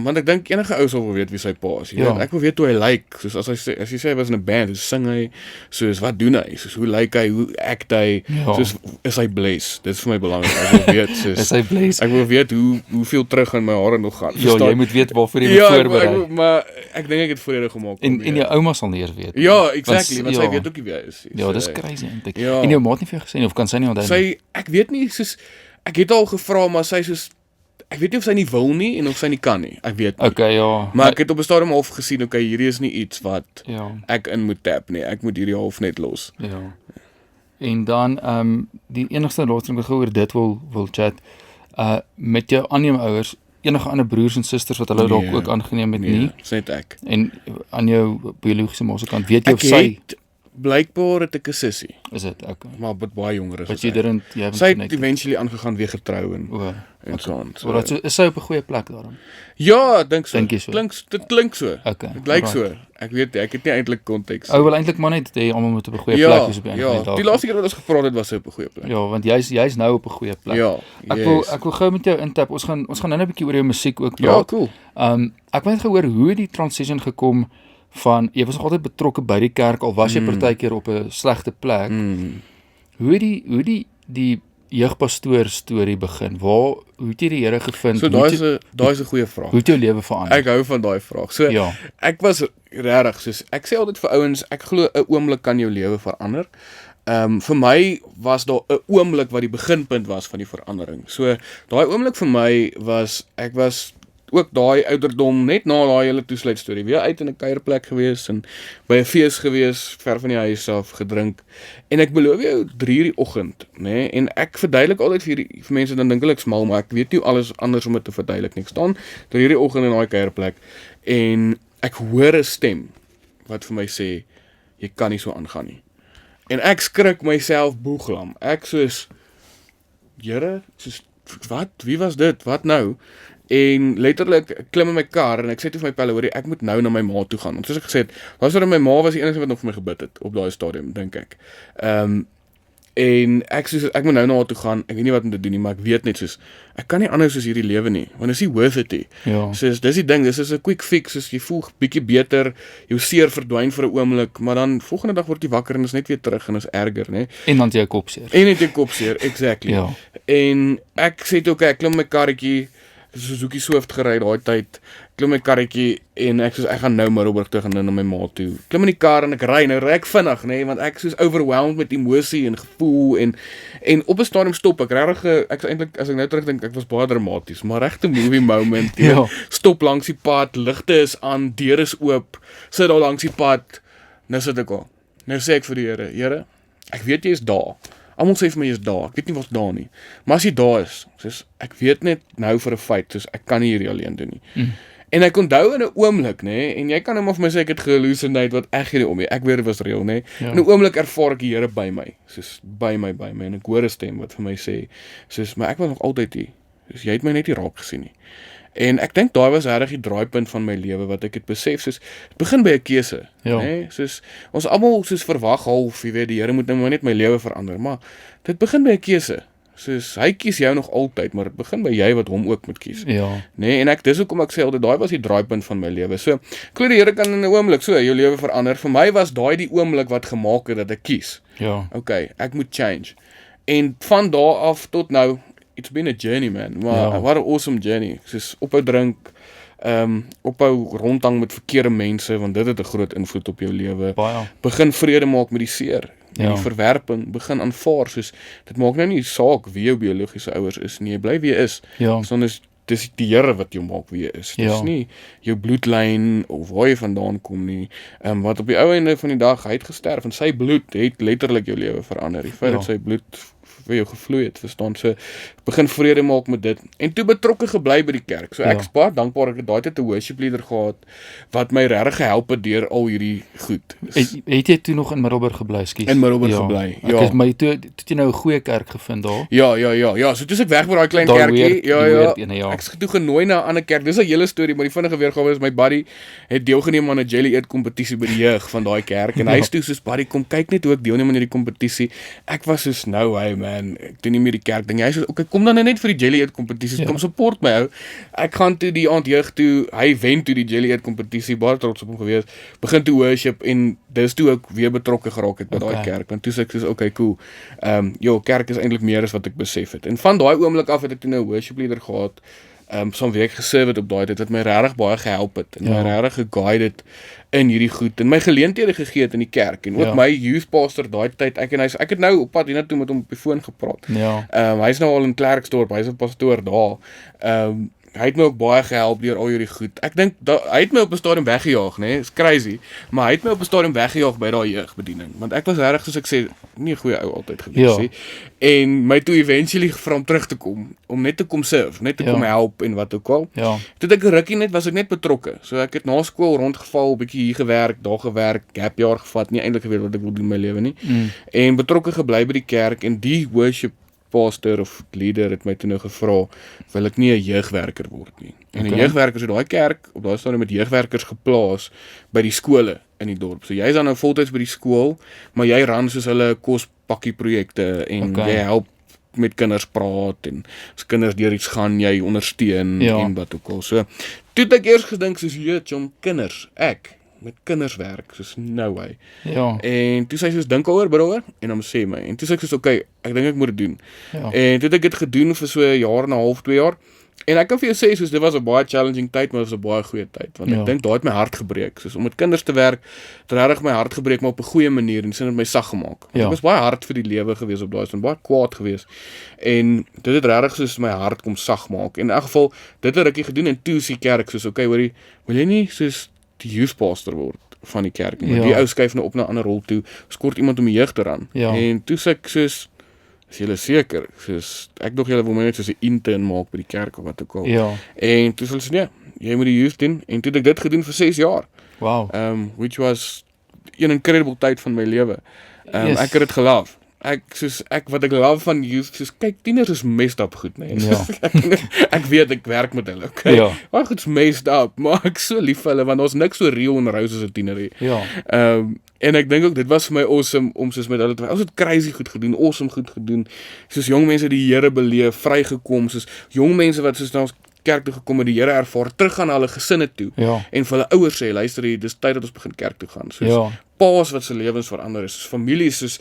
S3: Want ek dink enige ou sal wil weet wie sy pa is. Ek wil weet hoe hy lyk. Soos as jy sê hy was in 'n band, so sing hy, soos wat doen hy? Soos hoe lyk hy? Hoe act hy? Soos is hy bless? Dit is vir my belangrik. Ek wil weet soos
S2: is hy bless?
S3: Ek wil weet hoeveel terug in my hare nog gaan.
S2: Ja, jy moet weet waarvoor jy moet voorberei.
S3: Maar ek dink ek het vrede gemaak.
S2: En jou ouma sal nie eers weet.
S3: Ja, exactly, want sy weet ook nie wie hy is.
S2: Ja, dis crazy eintlik. En jou ma het nie vir jou gesê of kan sy nie onthou nie?
S3: Ek weet nie, soos ek het al gevra, maar sy soos ek weet nie of sy nie wil nie en of sy nie kan nie. Ek weet nie.
S2: Okay, ja.
S3: Maar ek het op 'n stadium half gesien, okay, hierdie is nie iets wat ek in moet tap nie. Ek moet hierdie half net los.
S2: Ja. En dan die enigste laaste ding wat ek oor dit wil chat met jou aanneemouers, enige ander broers en susters wat hulle dalk ook aangeneem het nie.
S3: Dis net ek.
S2: En aan jou biologiese ma se kant, weet jy of sy
S3: blykbaar het ek 'n sussie.
S2: Is dit okay?
S3: Maar baie jonger is
S2: sy. Sy
S3: het eventually aangegaan weer getrou en so aan.
S2: So is sy op 'n goeie plek daarom?
S3: Ja, ek dink so.
S2: Dit
S3: klink so.
S2: Okay.
S3: Dit lyk so. Ek weet ek het nie eintlik konteks.
S2: Ou wil eintlik maar net hê almal moet op 'n goeie plek wees op die einde.
S3: Ja, die laaste keer wat ons gepraat het was sy op 'n goeie plek.
S2: Ja, want jy's nou op 'n goeie plek.
S3: Ja.
S2: Ek wil gou met jou intap. Ons gaan nou 'n bietjie oor jou musiek ook
S3: praat. Ja, cool.
S2: Ek het gehoor hoe het die transition gekom van jy was nog altyd betrokke by die kerk al was jy partykeer op 'n slegte plek. Hoe die jeugpastoor storie begin? Hoe het jy die Here gevind?
S3: So daai is 'n goeie vraag.
S2: Hoe het jou lewe verander?
S3: Ek hou van daai vraag. So ek was regtig soos ek sê altyd vir ouens, ek glo 'n oomblik kan jou lewe verander. Vir my was daar 'n oomblik wat die beginpunt was van die verandering. So daai oomblik vir my was ek was ook daai ouderdom net na daai hele toesluit storie weer uit in 'n kuierplek gewees en by 'n fees gewees ver van die huis af gedrink en ek beloof jou 3:00 die oggend nê en ek verduidelik altyd vir mense dan dink hulle ek smal maar ek weet nie alles anders om dit te verduidelik nie. Ek staan 3:00 die oggend in daai kuierplek en ek hoor 'n stem wat vir my sê jy kan nie so aangaan nie en ek skrik myself boeglam. Ek soos Here soos wat wie was dit wat nou. En letterlik klim in my kar en ek sê toe vir my pelle, hoorie, ek moet nou na my ma toe gaan. Want soos ek gesê het, my ma was die enigste wat nog vir my gebid het op daai stadium, dink ek. En ek moet nou na haar toe gaan. Ek weet nie wat om te doen nie, maar ek weet net soos ek kan nie anders soos hierdie lewe nie, want is nie worth it nie.
S2: Ja.
S3: Soos dis die ding, dis is 'n quick fix, soos jy voel bietjie beter, jou seer verdwyn vir 'n oomblik, maar dan volgende dag word jy wakker en is net weer terug en is erger, nê.
S2: En dan jy kop seer.
S3: Exactly.
S2: Ja.
S3: En ek sê toe ek klim my karretjie Suzuki Swift gery daai tyd. Klim my karretjie en ek gaan nou Middelburg toe gaan nou na my ma toe. Klim in die kar en ek ry ek vinnig nê want ek soos overwhelmed met emosie en gevoel en op 'n stadium stop ek regtig ek eintlik as ek nou terugdink ek was baie dramaties, maar regte movie moment. Stop langs die pad, ligte is aan, deure is oop, sit daar langs die pad. Nou sit ek al. Nou sê ek vir die Here, ek weet jy is daar. Almal sê vir my jy is daar. Ek weet nie wat's daar nie. Maar as jy daar is, soos ek weet net nou vir 'n feit, soos ek kan nie hierdie alleen doen nie. En ek onthou in 'n oomblik, nê, en jy kan net maar vir my sê ek het gehallucinate wat ek hierdie om. Ek weet dit was reël, nê. In 'n oomblik ervaar ek die Here by my, soos by my en ek hoor 'n stem wat vir my sê, soos maar ek was nog altyd hier. Soos jy het my net nie raak gesien nie. En ek dink daai was regtig die draaipunt van my lewe wat ek het besef soos dit begin by 'n keuse, nê? Soos ons almal soos verwag half, jy weet die Here moet nou maar net my lewe verander, maar dit begin by 'n keuse. Soos hy kies jou nog altyd, maar dit begin by jy wat hom ook moet kies.
S2: Ja.
S3: Nê? En dis hoekom ek sê altyd daai was die draaipunt van my lewe. So, ek glo die Here kan in 'n oomblik so jou lewe verander. Vir my was daai die oomblik wat gemaak het dat ek kies.
S2: Ja.
S3: Okay, ek moet change. En van daar af tot nou, it's been a journey man, maar what an awesome journey. Soos ophou drink, ophou rondhang met verkeerde mense, want dit het 'n groot invloed op jou lewe. Begin vrede maak met die seer, met die verwerping, begin aanvaar, soos, dit maak nou nie saak wie jou biologiese ouers is nie, jy bly wie jy is, soos dis die Here wat jou maak wie jy is, dis nie jou bloedlyn, of waar jy vandaan kom nie, wat op die ou einde van die dag, hy het gesterf, en sy bloed het letterlik jou lewe verander, die feit dat sy bloed vir jou gevloei het, verstaan, so begin vrede maak met dit, en toe betrokke gebly by die kerk, so ek is baie dankbaar, ek het daai tyd 'n worship leader gehad, wat my regtig gehelp het deur al hierdie goed.
S2: Het jy toe nog in Middelburg gebly, skies?
S3: In Middelburg gebly, ja.
S2: Maar toe jy nou 'n goeie kerk gevind daar?
S3: Ja, so toe ek weg by daai klein kerkie, ek is toe genooi na 'n ander kerk, dis 'n hele storie, maar die vinnige weergawe is, my buddy het deelgeneem aan 'n jelly eat kompetisie by die jeug van daai kerk, en hy is toe soos, buddy, kom kyk net hoe ek deelneem aan hierdie kompetisie, ek was soos, nou, hey man, ek doen nie meer die kerk ding, hy sê, okay, kom dan net vir die jelly eat kompetisie, kom support my ou, ek gaan toe die aand jeug toe, hy wen toe die jelly eat kompetisie, baie trots op hom gewees, begin toe worship, en dis toe ek weer betrokke geraak het by daai kerk, want toe sê ek soos, okay, cool, kerk is eintlik meer as wat ek besef het, en van daai oomblik af het ek toe nou 'n worship leader gehad, soms wie ek geserve het op daai tyd, wat my regtig baie gehelp het, en my regtig geguide het in hierdie goed, en my geleenthede gegee het in die kerk, en ook my youth pastor daai tyd, ek het nou op pad hiernatoe met hom op die foon gepraat, hy is nou al in Klerksdorp, hy is 'n pastoor daar, hy het my ook baie gehelp deur al hierdie goed. Ek dink hy het my op 'n stadium weggejaag, né? Is crazy, maar hy het my op 'n stadium weggejaag by daai jeugbediening, want ek was regtig, soos ek sê, nie 'n goeie ou altyd gewees nie. En my toe eventually gevra om terug te kom, om net te kom serve, net te kom help en wat ook al. Toe ek 'n rukkie was ek net betrokke. So ek het na skool rondgeval, bietjie hier gewerk, daar gewerk, gap jaar gevat, nie eintlik geweet wat ek wil doen in my lewe nie. En betrokke gebly by die kerk, en die worship pastor of leader het my toe nou gevra, wil ek nie 'n jeugwerker word nie. En 'n jeugwerker, so daai kerk, op daai stadium met jeugwerkers geplaas by die skole in die dorp. So jy is dan nou voltyds by die skool, maar jy ran soos hulle kospakkie projekte, en jy help met kinders praat, en as kinders deur iets gaan, jy ondersteun, en wat ook al. So, toe het ek eers gedink, soos, jom, kinders, ek met kinders werk, soos nou hy. En toe sê hy soos, dink oor, broer, en dan sê my, en toe sê ek soos, okay, ek dink ek moet dit doen. En toe het ek dit gedoen vir so 'n jaar en 'n half, 2 jaar, en ek kan vir jou sê, soos, dit was 'n baie challenging tyd, maar dit was 'n baie goeie tyd, want ek dink, daai het my hart gebreek, soos, om met kinders te werk, het regtig my hart gebreek, maar op 'n goeie manier, en sin het my sag gemaak, want ek was baie hard vir die lewe gewees op daai stadium, baie kwaad gewees, en dit het regtig soos my hart kom sag maak, en in elk geval, dit het ek gedoen, en toe is die kerk, soos, okay, hoorie, wil jy nie, soos, die youth pastor word van die kerk, maar die ou skuif nou op na 'n ander rol toe, skort iemand om die jeug te ran, en toe sê ek soos, is julle seker, soos, ek dog julle wil my net soos 'n intern maak by die kerk, of wat ook al, en toe sê hulle, nee, jy moet die youth doen, en toe het ek dit gedoen vir 6 jaar, which was een incredible tyd van my lewe, ek het dit geloof, wat ek love van youth, soos, kyk, tieners is messed up goed, nee, ek weet, ek werk met hulle, okay, maar goed is messed up, maar ek so lief vir hulle, want ons niks so real en rous as 'n tiener, en ek dink ook, dit was vir my awesome, om soos met hulle te, ons het crazy goed gedoen, awesome goed gedoen, soos jong mense die Here beleef, vrygekom, soos jong mense wat soos na ons kerk toe gekom het, die Here ervaar, terug gaan na hulle gesinne toe, en vir hulle ouers sê, luister hier, dis tyd dat ons begin kerk toe gaan, soos paas wat se lewens verander is, soos families, soos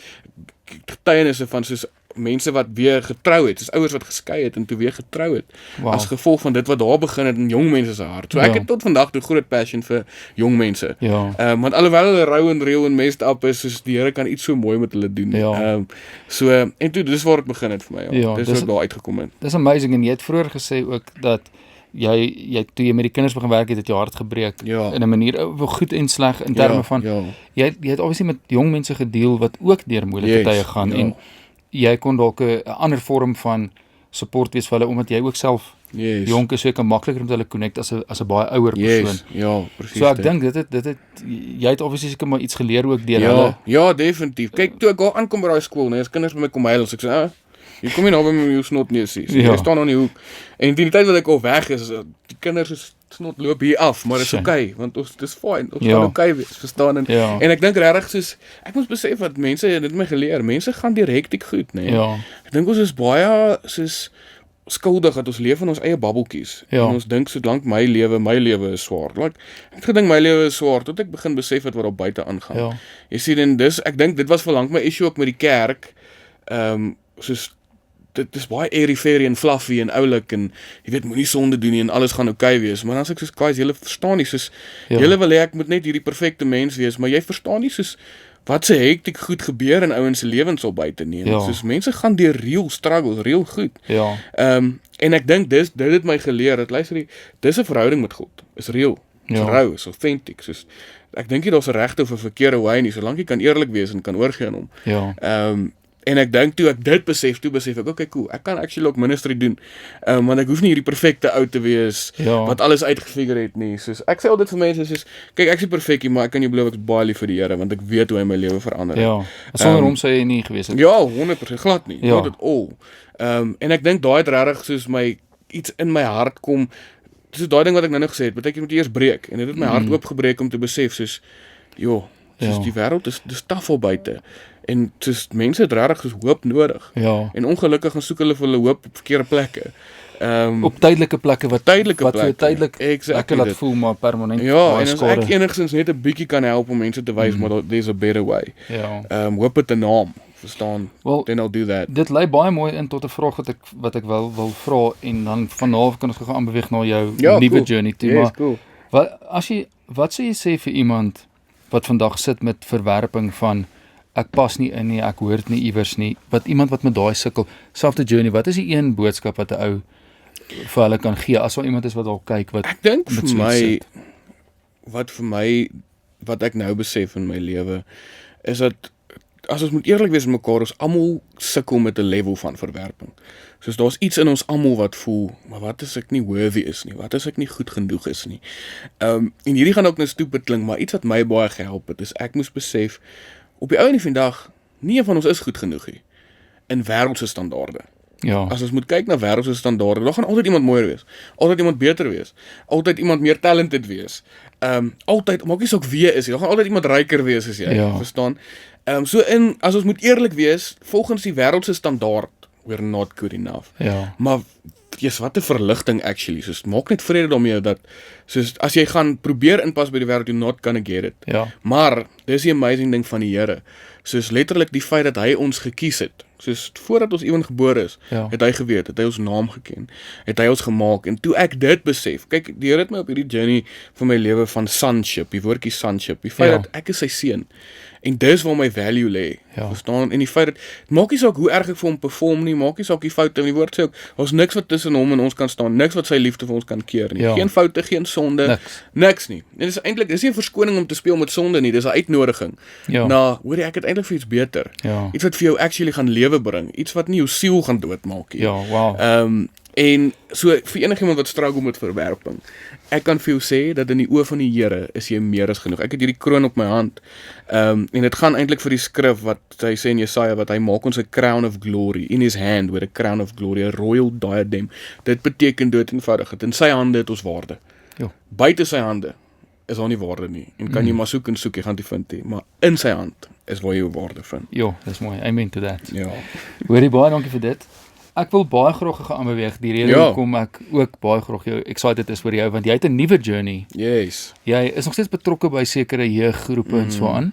S3: getuienisse van soos mense wat weer getrou het, soos ouers wat geskei het en toe weer getrou het, as gevolg van dit wat daar begin het in jong mense se hart. So ek het tot vandag toe groot passion vir jong mense. Want alhoewel hulle rou en reël en messed up is, soos die Here kan iets so mooi met hulle doen. En toe, dis waar dit begin het vir my. Dis wat daar uitgekom het.
S2: Dis amazing, en jy het vroeër gesê ook dat jy toe jy met die kinders begin werk het jou hart gebreek, in 'n manier, goed en sleg, in terme van, jy het obviously met jong mense gedeel, wat ook deur moeilike tye gaan, en jy kon dalk 'n ander vorm van support wees vir hulle, omdat jy ook self jonk is, so jy kan makliker met hulle connect as 'n baie ouer persoon.
S3: Presies.
S2: So ek dink, jy het obviously seker maar iets geleer ook deur hulle.
S3: Ja, definitief. Kyk, toe ek daar aankom by daai skool, nee, as kinders by my kom huil, as ek sê, jy kom nie nou by my jou snot neus nie. Jy staan aan die hoek. En die tyd wat ek al weg is, die kinders is snot loop hier af, maar dit is okay, want dis fine, ons gaan okay wees, verstaan, en ek dink regtig soos, ek moet besef wat mense, dit het my geleer, mense gaan deur hektiek goed, nee. Ek dink ons is baie, soos, skuldig dat ons leef in ons eie babbeltjies, en ons dink, solank my lewe is swaar, ek het gedink my lewe is swaar, tot ek begin besef wat op buite aangaan. Jy sien, en ek dink, dit was verlang my issue ook met die kerk, soos dit is baie airy-fairy en fluffy en oulik en jy weet moenie sonde doen nie en alles gaan oukei wees, maar dan sê ek soos guys, julle verstaan nie soos julle wil hê ek moet net hierdie perfekte mens wees, maar jy verstaan nie soos wat se hektiek goed gebeur in ouens se lewens op buite nie. Soos mense gaan deur real struggles, real goed. En ek dink dit het my geleer dat luister, dis 'n verhouding met God. Is real. Is rou, is authentic. Soos ek dink nie daar's 'n regte of 'n verkeerde way nie, solank jy kan eerlik wees en kan oorgee aan hom. En ek dink toe ek dit besef ek, okay, cool, ek kan actually ook ministry doen, want ek hoef nie hierdie perfekte ou te wees, wat alles uitgefigure het nie, soos, ek sê altyd vir mense, soos, kyk, ek is nie perfek, maar ek kan jou beloof, ek is baie lief vir die Here, want ek weet hoe hy my lewe verander het.
S2: Sonder hom sou jy nie gewees het.
S3: Ja, 100% glad nie, not at all. En ek dink daai het regtig soos my, iets in my hart kom, soos daai ding wat ek nou gesê het, beteken moet eers breek, en dit het my hart oopgebreek om te besef, soos, soos die wêreld is taf al buite, en soos mense het regtig soos hoop nodig, en ongelukkig gaan soek hulle vir hulle hoop op verkeerde plekke.
S2: Op tydelike plekke wat tydelik
S3: exactly
S2: laat voel, maar permanent.
S3: Ja, en as ek enigstens net 'n bietjie kan help om mense te wys, maar there's a better way. Hoop het 'n naam, verstaan, then I'll do that.
S2: Dit lei baie mooi in tot 'n vraag wat ek wil vra, en dan vanaf kan ons gaan aanbeweeg na jou nuwe journey toe, maar
S3: cool.
S2: Wat sou jy sê vir iemand wat vandag sit met verwerping van ek pas nie in nie, ek hoort nie iewers nie, iemand wat met daai sukkel, selfde journey, wat is die een boodskap wat 'n ou vir hulle kan gee, as daar iemand is wat al kyk, wat
S3: ek dink vir my, wat ek nou besef in my lewe, is dat, as ons moet eerlik wees met mekaar, ons almal sukkel met 'n level van verwerping. Soos daar's iets in ons almal wat voel, maar wat as ek nie worthy is nie, wat as ek nie goed genoeg is nie. En hierdie gaan ook nou stupid klink, maar iets wat my baie gehelp het, is ek moes besef, op die einde van die dag, nie een van ons is goed genoeg nie, in wêreldse standaarde. As ons moet kyk na wêreldse standaarde, daar gaan altyd iemand mooier wees, altyd iemand beter wees, altyd iemand meer talented wees, altyd, maak nie saak wie is, daar gaan altyd iemand ryker wees as jy, verstaan? As ons moet eerlik wees, volgens die wêreldse standaard, we're not good enough. Maar, wat 'n verligting actually, soos, maak net vrede daarmee dat, soos, as jy gaan probeer inpas by die wêreld, you're not gonna get it. Maar, dis die amazing ding van die Here, soos letterlik die feit dat hy ons gekies het, soos voordat ons iemand gebore is, het hy geweet, het hy ons naam geken, het hy ons gemaak, en toe ek dit besef, kyk, die Here het my op hierdie journey van my lewe van sonship, die woordjie sonship, die feit dat ek is sy seun, en dis waar my value lê, verstaan, en die feit dat, maak nie saak hoe erg ek vir hom perform nie, maak nie saak die foute, en die woord sê ook, ons niks wat tussen hom en ons kan staan, niks wat sy liefde vir ons kan keer nie, geen foute, geen sonde, niks nie, en dis eintlik, dis nie 'n verskoning om te speel met sonde nie, dis 'n uitnodiging, hoor jy, ek het eintlik vir iets beter, iets wat vir jou actually gaan lewe bring, iets wat nie jou siel gaan doodmaak nie, en so, vir enigiemand wat struggle met verwerping, ek kan vir jou sê, dat in die oë van die Here, is jy meer as genoeg, ek het hierdie kroon op my hand, en dit gaan eintlik vir die skrif, wat hy sê in Jesaja, wat hy maak ons 'n crown of glory, in his hand, with a crown of glory, a royal diadem, dit beteken dood eenvoudig, in sy hande het ons waarde, buite sy hande, is daar nie waarde nie, en kan jy maar soek en soek, jy gaan dit vind nie, maar in sy hand, is waar jy jou waarde vind.
S2: Dis mooi, amen to that. Hoorie, baie dankie vir dit. Ek wil baie graag gaan aanbeweeg, die rede hoekom ek ook baie graag jou excited is vir jou, want jy het 'n nuwe journey. Jy is nog steeds betrokke by sekere jeuggroepe en so aan,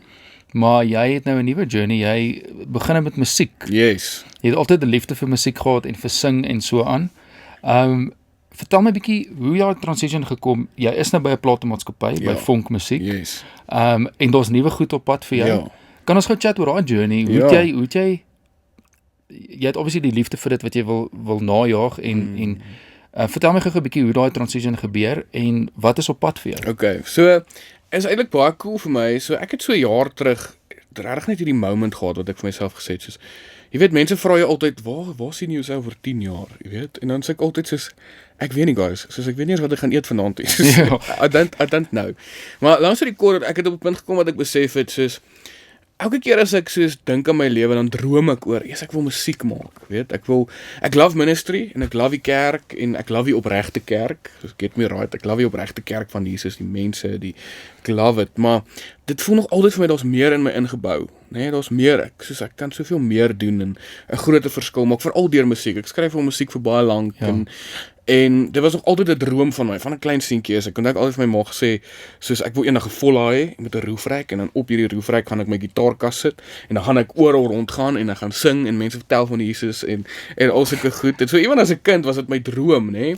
S2: maar jy het nou 'n nuwe journey, jy begin met musiek. Jy het altyd 'n liefde vir musiek gehad en vir sing en so aan. Vertel my 'n bietjie hoe jy het transition gekom. Jy is nou by 'n platenmaatskappy, by Vonk Musiek. En daar's nuwe goed op pad vir jou. Kan ons gou chat oor daai journey? Hoe het jy het obviously die liefde vir dit wat jy wil najaag en vertel my gou 'n bietjie hoe daai transition gebeur en wat is op pad vir jou?
S3: Okay, so is eintlik baie cool vir my. So ek het so 'n jaar terug regtig net hierdie moment gehad wat ek vir myself gesê het, soos jy weet, mense vra jou altyd, waar sien jy jouself oor 10 jaar, jy weet? En dan sê ek altyd soos, ek weet nie guys, soos ek weet nie eens wat ek gaan eet vanaand nie. I don't know. Maar langs die kort, ek het op 'n punt gekom wat ek besef het, soos elke keer as ek soos dink aan my lewe, dan droom ek oor, ek wil musiek maak, weet, ek love ministry, en ek love die kerk, en ek love die opregte kerk, so get me right, ek love die opregte kerk van Jesus, die mense, ek love it, maar dit voel nog altyd vir my, daar's meer in my ingebou, nee, daar's meer, ek kan soveel meer doen, en 'n groter verskil maak, veral deur musiek, ek skryf al musiek vir baie lank, En dit was nog altyd 'n droom van my, van 'n klein seentjie is. Ek altyd vir my ma gesê, soos ek wil eendag 'n volla hê met 'n roofrek en dan op hierdie roofrek gaan ek my gitaarkas sit en dan gaan ek oral rondgaan en dan gaan sing en mense vertel van Jesus en al sulke goed. En so ewen as 'n kind was dit my droom, nê.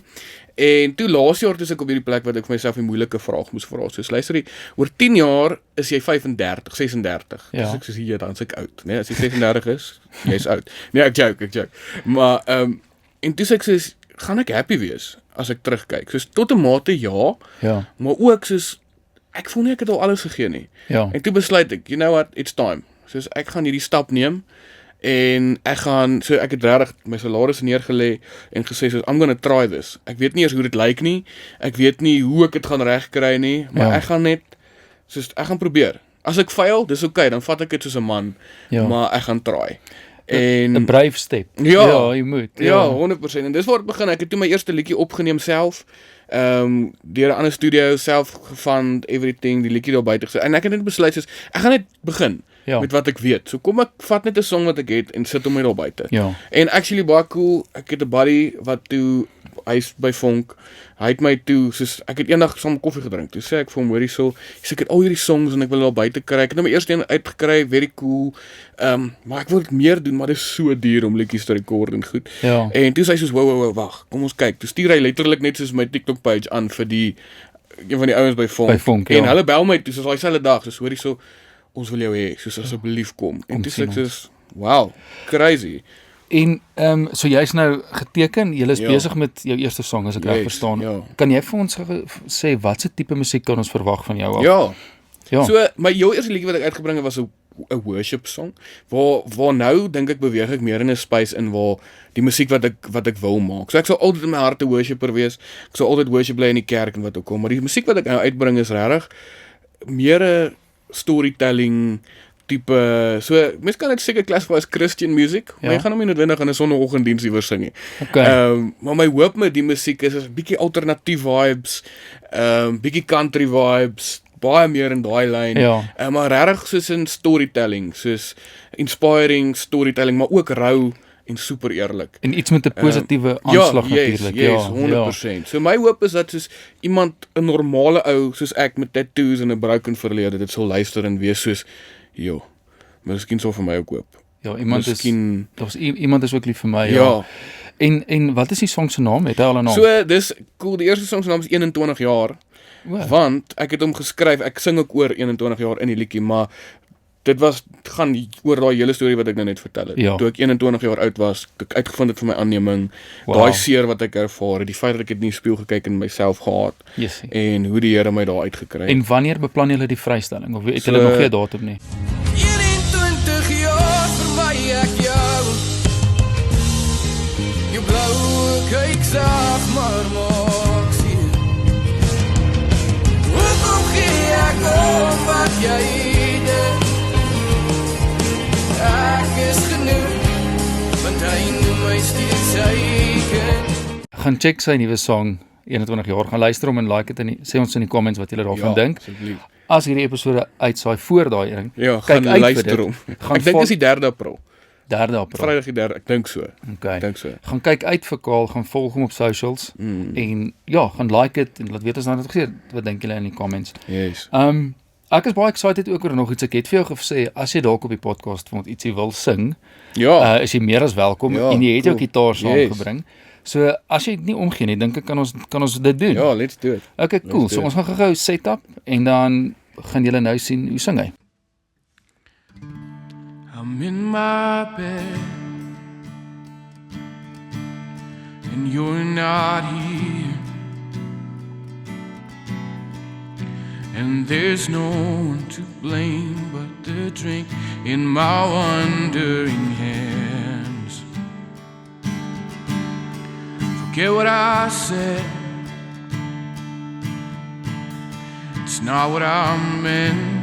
S3: En toe laas jaar toe ek op hierdie plek wat ek vir myself 'n moeilike vraag moes vra. Soos luister, oor 10 jaar is jy 35, 36. Ja. Dus ek soos hier dan is ek oud, né? As jy 36 is, jy's oud. Nee, ek joke. Maar en toe sê ek soos gaan ek happy wees as ek terugkyk. Soos tot 'n mate ja. Maar ook soos ek voel nie ek het al alles gegee nie.
S2: Ja.
S3: En toe besluit ek, you know what, it's time. Soos ek gaan hierdie stap neem. En ek het regtig my salaris neergelê en gesê soos I'm gonna try this. Ek weet nie eers hoe dit lyk nie. Ek weet nie hoe ek dit gaan regkry nie, maar ek gaan probeer. As ek fail, dis okay, dan vat ek dit soos 'n man, maar ek gaan try. En
S2: 'n brave step.
S3: Ja,
S2: jy moet.
S3: Ja, 100%. En dis waar dit begin. Ek het toe my eerste liedjie opgeneem self. Deur 'n ander studio self gefund, everything, die liedjie daar buite gesit. En ek het net besluit soos ek gaan net begin. Met wat ek weet. So kom ek vat net 'n song wat ek het en sit hom net daar buite. En actually baie cool, ek het 'n buddy wat toe hy's by Vonk. Hy het my toe soos ek het eendag saam koffie gedrink. Toe sê ek vir hom, hoorie so, ek het al hierdie songs en ek wil daar buite kry. Ek het nou my eerste een uitgekry, very cool. Maar ek wil dit meer doen, maar dit is so duur om liedjies te rekord en goed. En toe sê hy soos wow, wag, kom ons kyk. Toe stuur hy letterlik net soos my TikTok page aan vir een van die ouens by Vonk. En hulle bel my toe soos daai selfde dag, soos hoorie so ons wil jou hê, soos asseblief kom. En toe sê ek soos, wow, crazy.
S2: En so jy's nou geteken, jy is besig met jou eerste song as ek reg verstaan. Kan jy vir ons sê wat se tipe musiek kan ons verwag van jou af?
S3: Ja. So my heel eerste liedjie wat ek uitgebring het was 'n worship song. Waar nou dink ek beweeg ek meer in 'n space in waar die musiek wat ek wil maak. So ek sal altyd in my hart 'n worshipper wees. Ek sal altyd worship bly in die kerk en wat ook al, maar die musiek wat ek nou uitbring is regtig meer 'n storytelling tipe, so mens kan dit seker klassify as Christian music, maar jy gaan hom nie noodwendig in 'n sonoggenddiens iewers sing nie. Maar my hoop met die musiek is 'n bietjie alternatief vibes, bietjie country vibes, baie meer in daai lyn. Maar regtig soos in storytelling, soos inspiring storytelling, maar ook rou en super eerlik.
S2: En iets met 'n positiewe aanslag natuurlik.
S3: Ja, 100%. So my hoop is dat soos iemand 'n normale ou soos ek met tattoos en 'n broken verlede dit sal luister en wees soos miskien sou vir my ook hoop.
S2: Ja, iemand is ook lief vir my. En wat is die song se naam? Het hy al 'n naam?
S3: So dis cool, die eerste song se naam is 21 jaar. Want ek het hom geskryf, ek sing ook oor 21 jaar in die liedjie, maar dit gaan oor daai hele storie wat ek nou net vertel het. Toe ek 21 jaar oud was, ek uitgevind het van my aanneming, daai seer wat ek ervaar het, die feit dat ek dit nie spieël gekyk en myself gehaat, en hoe die Here my daar uitgekry het.
S2: En wanneer beplan julle die vrystelling? Of het julle nog geen datum nie?
S1: 21 jaar verby ek jou. Jou blou kyk sag maar maak sien. Hoekom gee ek om wat jy het? Ek is genoeg, want hy noem my steeds eigen.
S2: Gaan check sy nuwe song 21 jaar, gaan luister hom en like dit sê ons in die comments wat julle daarvan dink. As hierdie episode uitsaai voor daai ering,
S3: kyk uit luister hom. Ek dink dis die 3 April.
S2: 3 April.
S3: Vrydag die 3, ek dink so.
S2: Gaan kyk uit vir Kaal, gaan volg hom op socials en gaan like dit en laat weet ons nou net gesê wat dink julle in die comments. Ek is baie excited ook oor nog iets. Ek het vir jou gesê, as jy dalk op die podcast vond ietsie wil sing, is jy meer as welkom en jy het jou gitaar saamgebring. So as jy nie omgee nie, dink ek kan ons dit doen.
S3: Ja, let's do it.
S2: Okay, cool. So ons gaan gou set up en dan gaan julle nou sien hoe sing hy.
S1: I'm in my bed and you're not here. And there's no one to blame but the drink in my wandering hands. Forget what I said, it's not what I meant.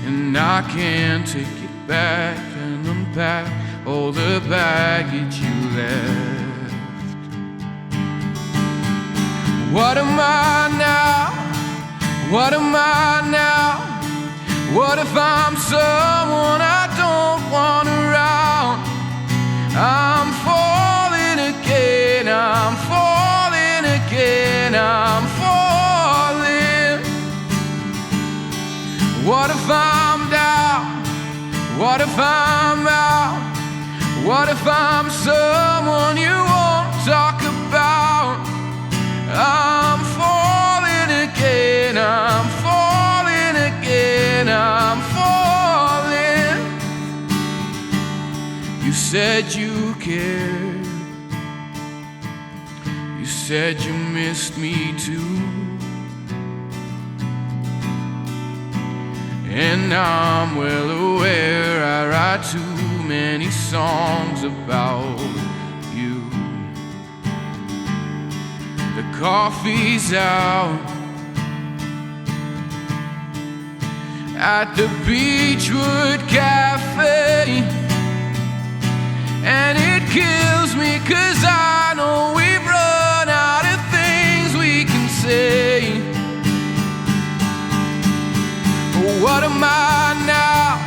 S1: And I can't take it back and unpack all the baggage you left. What am I now? What am I now? What if I'm someone I don't want around? I'm for if I'm out? What if I'm someone you won't talk about? I'm falling again, I'm falling again, I'm falling. You said you cared, you said you missed me too, and I'm well aware I write too many songs about you. The coffee's out at the Beechwood Cafe, and it kills me 'cause I know we've run out of things we can say. What am I now?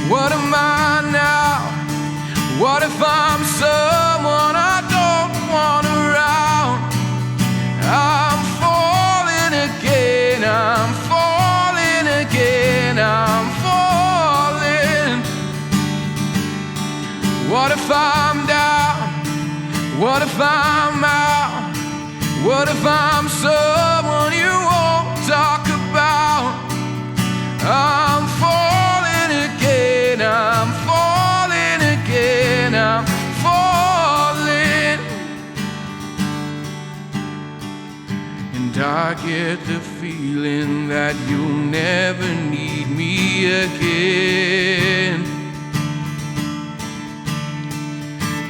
S1: What am I now? What if I'm someone I don't want around? I'm falling again, I'm falling again, I'm falling. What if I'm down? What if I'm out? What if I'm someone you won't talk about? I'm falling again, I'm falling again, I'm falling. And I get the feeling that you'll never need me again.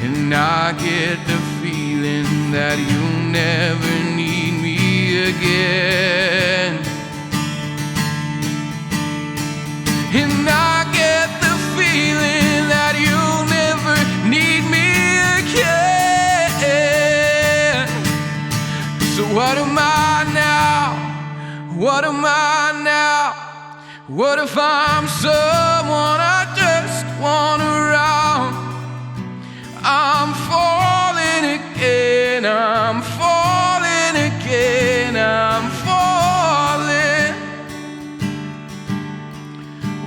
S1: And I get the feeling that you'll never need me again. And I get the feeling that you'll never need me again. So what am I now? What am I now? What if I'm someone I just want around? I'm falling again, I'm falling again, I'm falling.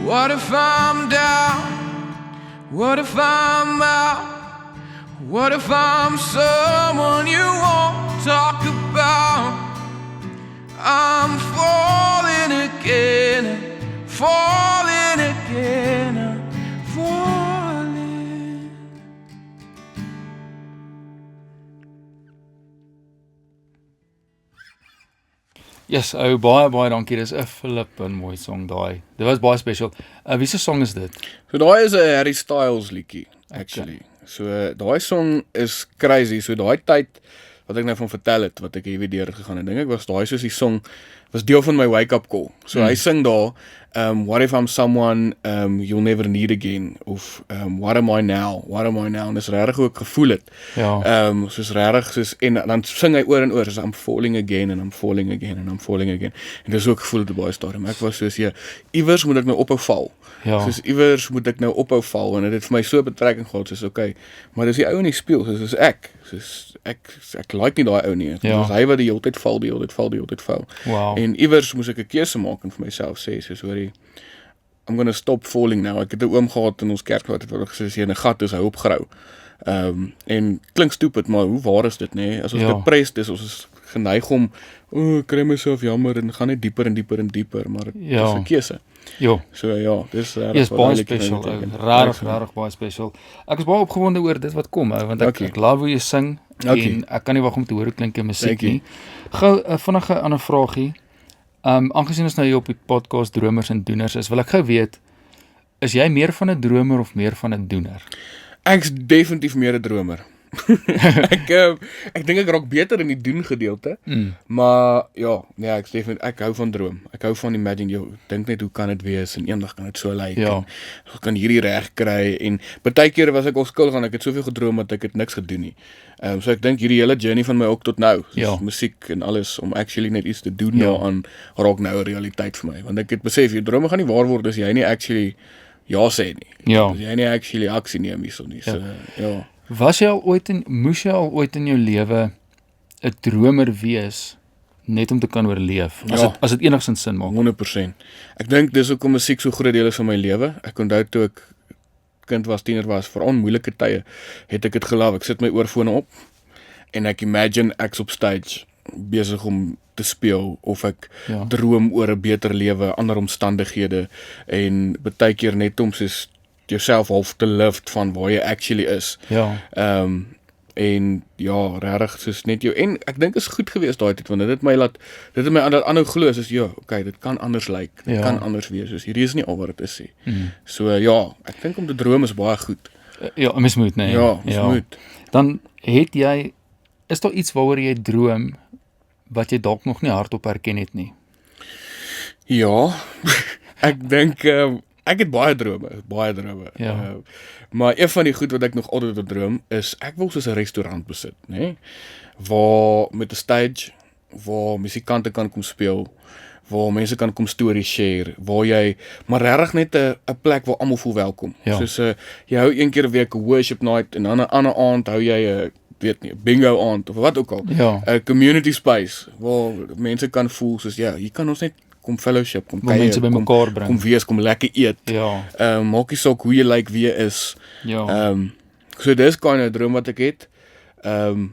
S1: What if I'm down? What if I'm out? What if I'm someone you won't talk about? I'm falling again, falling again, I'm falling.
S2: Yes, baie dankie. Dis 'n flippin mooi song daai. Dit was baie special. Wie se song is dit?
S3: So daai is 'n Harry Styles liedjie actually. So daai song is crazy. So daai tyd wat ek nou van vertel het, wat ek hier weer deur gegaan het, dink ek was daai soos die song was deel van my wake up call. So hy sing daar what if I'm someone you'll never need again, of what am I now? What am I now? En dis regtig hoe ek gevoel het.
S2: Ja.
S3: Soos regtig soos, en dan sing hy oor en oor soos I'm falling again and I'm falling again and I'm falling again. En dis ook gevoel het baie stadium. Ek was soos iewers moet ek nou ophou val.
S2: Ja.
S3: Soos iewers moet ek nou ophou val, en dit het vir my so betrekking gehad soos okay, maar dis die ou in die spieël, soos ek like nie daai ou nie.
S2: Ja.
S3: Dis hy wat die hele tyd val, die hele tyd val.
S2: Wow.
S3: En iewers moes ek 'n keuse maak en vir myself sê soos hoorie, I'm gonna stop falling now. Ek het 'n oom gehad in ons kerk wat het gesê as jy in 'n gat is, hou opgrou. En klink stupid, maar hoe waar is dit, nê? As ons depressed is, ons is geneig om kry myself jammer en gaan net dieper en dieper en dieper, maar dit is 'n keuse.
S2: Ja.
S3: So ja, dis
S2: Yes, baie special. Rarig baie special. Ek is baie opgewonde oor dit wat kom, want ek love hoe jy sing en ek kan nie wag om te hoor hoe klink jou musiek nie. Gou 'n vinnige ander vragie. Aangesien ons nou hier op die podcast Dromers en Doeners is, wil ek gou weet, is jy meer van 'n dromer of meer van 'n doener?
S3: Ek's definitief meer 'n dromer. ek dink ek raak beter in die doen gedeelte, maar ja, nee, ek hou van droom. Ek hou van imagine, jy dink net hoe kan dit wees en eendag kan dit so lyk en ek kan hierdie reg kry, en baie kere was ek onskuldig en ek het soveel gedroom dat ek het niks gedoen nie. So ek dink hierdie hele journey van my ook tot nou, musiek en alles, om actually net iets te doen daaraan, raak nou 'n realiteit vir my, want ek het besef, jou drome gaan nie waar word as jy nie actually ja sê nie. As jy nie actually aksie neem hierso nie. So ja.
S2: Moes jy al ooit in jou lewe 'n dromer wees net om te kan oorleef? As dit enigstens sin maak.
S3: 100%. Ek dink dis hoekom musiek so groot deel is van my lewe. Ek onthou toe ek kind was, tiener was, veral in moeilike tye, het ek dit geloof. Ek sit my oorfone op en ek imagine ek's op stage besig om te speel of ek droom oor 'n beter lewe, ander omstandighede en baie keer net om soos jouself half te lift van waar jy actually is. En ja, regtig soos net jou en ek dink is goed geweest daai tyd want dit het my aanhou glo soos okay, dit kan anders lyk. Dit kan anders wees. Soos hierdie is nie al wat dit is nie. So ja, ek dink om te droom is baie goed.
S2: Ja, mens moet, nee.
S3: Ja, mens moet.
S2: Dan is daar iets waaroor jy droom wat jy dalk nog nie hardop herken het nie?
S3: Ja, ek dink ek het baie drome. Maar een van die goed wat ek nog altyd droom is ek wil soos 'n restaurant besit, nê? Waar met 'n stage waar musikante kan kom speel, waar mense kan kom stories share, waar jy maar regtig net 'n plek waar almal voel welkom. Soos jy hou een keer 'n week 'n worship night en dan 'n ander aand hou jy 'n weet nie, bingo aand of wat ook al. 'n Community space waar mense kan voel soos hier kan ons net kom fellowship, kom
S2: kuier, mense bymekaar bring.
S3: Kom wees, kom lekker eet. Maak nie saak hoe jy lyk, wie jy is. So dis kind of droom wat ek het. En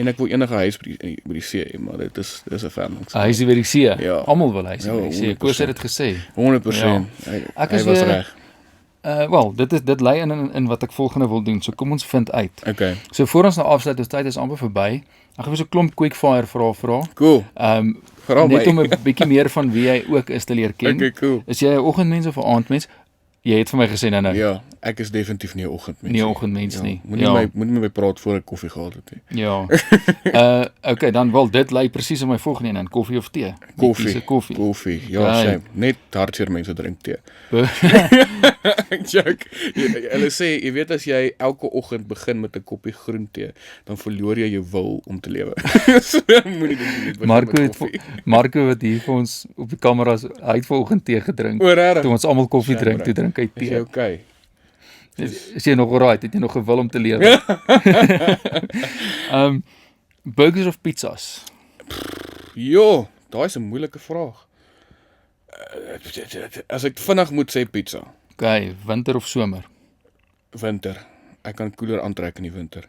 S3: ek wil enige huis by die see, maar dit is 'n verlangs.
S2: Huisie by die see. Almal wil huis by die see. Koos het dit gesê.
S3: 100%. Hy was reg.
S2: Wel, dit lei in wat ek volgende wil doen. So kom ons vind uit.
S3: Okay.
S2: So voor ons nou afsluit, ons tyd is amper verby. Ek gaan vir so 'n klomp quickfire vrae.
S3: Cool.
S2: Net om 'n bietjie meer van wie jy ook is te leer ken.
S3: Okay, cool.
S2: Is jy 'n oggendmens of 'n aandmens? Jy het vir my gesê nou.
S3: Ja, ek is definitief nie 'n oggendmens.
S2: Nie 'n oggendmens nie.
S3: Moenie my praat voor ek koffie gehad het nie.
S2: Ja. Okay, dan wel dit lei presies op my volgende een, koffie of tee?
S3: Koffie. Ja, same. Net hartseer mense drink tee. Ek joke. Hulle sê, jy weet as jy elke oggend begin met 'n koppie groentee, dan verloor jy jou wil om te lewe. So moenie dit doen.
S2: Marco wat hier vir ons op die kameras, hy het vanoggend tee gedrink. Toe ons almal koffie drink, toe drink hy tee.
S3: Is jy okay?
S2: Is jy nog alright? Het jy nog 'n wil om te lewe? Burgers of pizzas?
S3: Jo, daai is 'n moeilike vraag. As ek vinnig moet sê pizza.
S2: Okay, winter of somer?
S3: Winter. Ek kan koeler aantrek in die winter.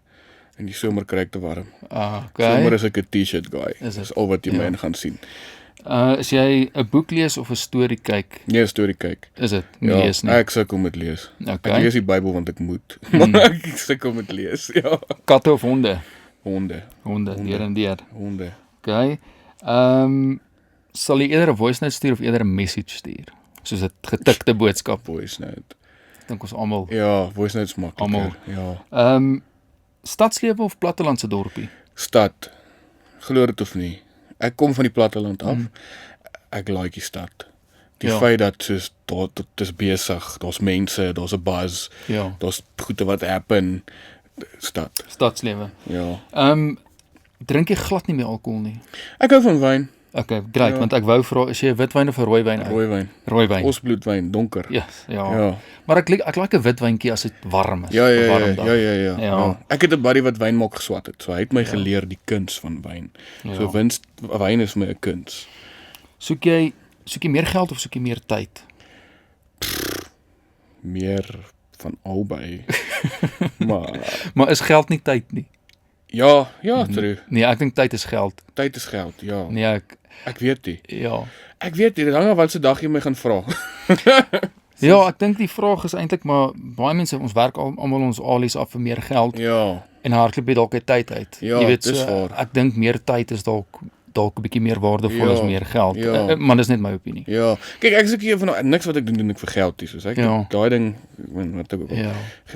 S3: In die somer kry ek te warm.
S2: Okay.
S3: Somer is ek 'n T-shirt guy. Dis al wat jy my in gaan sien.
S2: Is jy 'n boek lees of 'n storie kyk?
S3: Nee, 'n storie kyk.
S2: Is dit? Lees nie.
S3: Ek sukkel met lees.
S2: Okay.
S3: Ek lees die Bybel want ek moet. Maar ek sukkel met lees. Ja.
S2: Katte of honde?
S3: Honde,
S2: deur en deur.
S3: Honde.
S2: Okay. Sal jy eerder 'n voice note stuur of eerder 'n message stuur? Soos 'n getikte boodskap.
S3: Voice note.
S2: Ek dink ons almal.
S3: Ja, voice note is makliker.
S2: Ja. Stadslewe of plattelandse dorpie?
S3: Stad. Glo dit of nie. Ek kom van die platteland af. Ek like die stad. Die feit dat soos dit is besig, daar's mense, daar's 'n buzz. Daar's goeie wat happen. Stadslewe. Ja.
S2: Drink jy glad nie meer alkohol nie?
S3: Ek hou van wyn.
S2: Okay, great, want ek wou vra, is jy 'n witwyn of 'n rooiwyn? Rooiwyn.
S3: Osbloedwyn, donker.
S2: Yes, ja. Maar ek like 'n witwyntjie as dit warm is.
S3: Ja. Ek het 'n buddy wat wyn maak geswat het. So hy het my geleer die kuns van wyn. So wyn is my 'n kuns.
S2: Soek jy meer geld of soek jy meer tyd?
S3: Meer van albei.
S2: Maar is geld nie tyd nie?
S3: Ja, true.
S2: Nee, ek dink tyd is geld.
S3: Tyd is geld, ja.
S2: Nee,
S3: ek weet nie.
S2: Ja.
S3: Ek weet nie, dit hang af wat se dag jy my gaan vra.
S2: Ja, ek dink die vraag is eintlik maar baie mense, ons werk almal ons alies af vir meer geld.
S3: Ja.
S2: En hardloop jy dalk tyd uit.
S3: Ja,
S2: jy weet,
S3: dis waar.
S2: Ek dink meer tyd is dalk 'n bietjie meer waardevol as meer geld. Maar dis net my opinie.
S3: Ja. Kyk, ek is ook hier van niks wat ek doen ek vir geld nie, soos ek daai ding wat ek ook.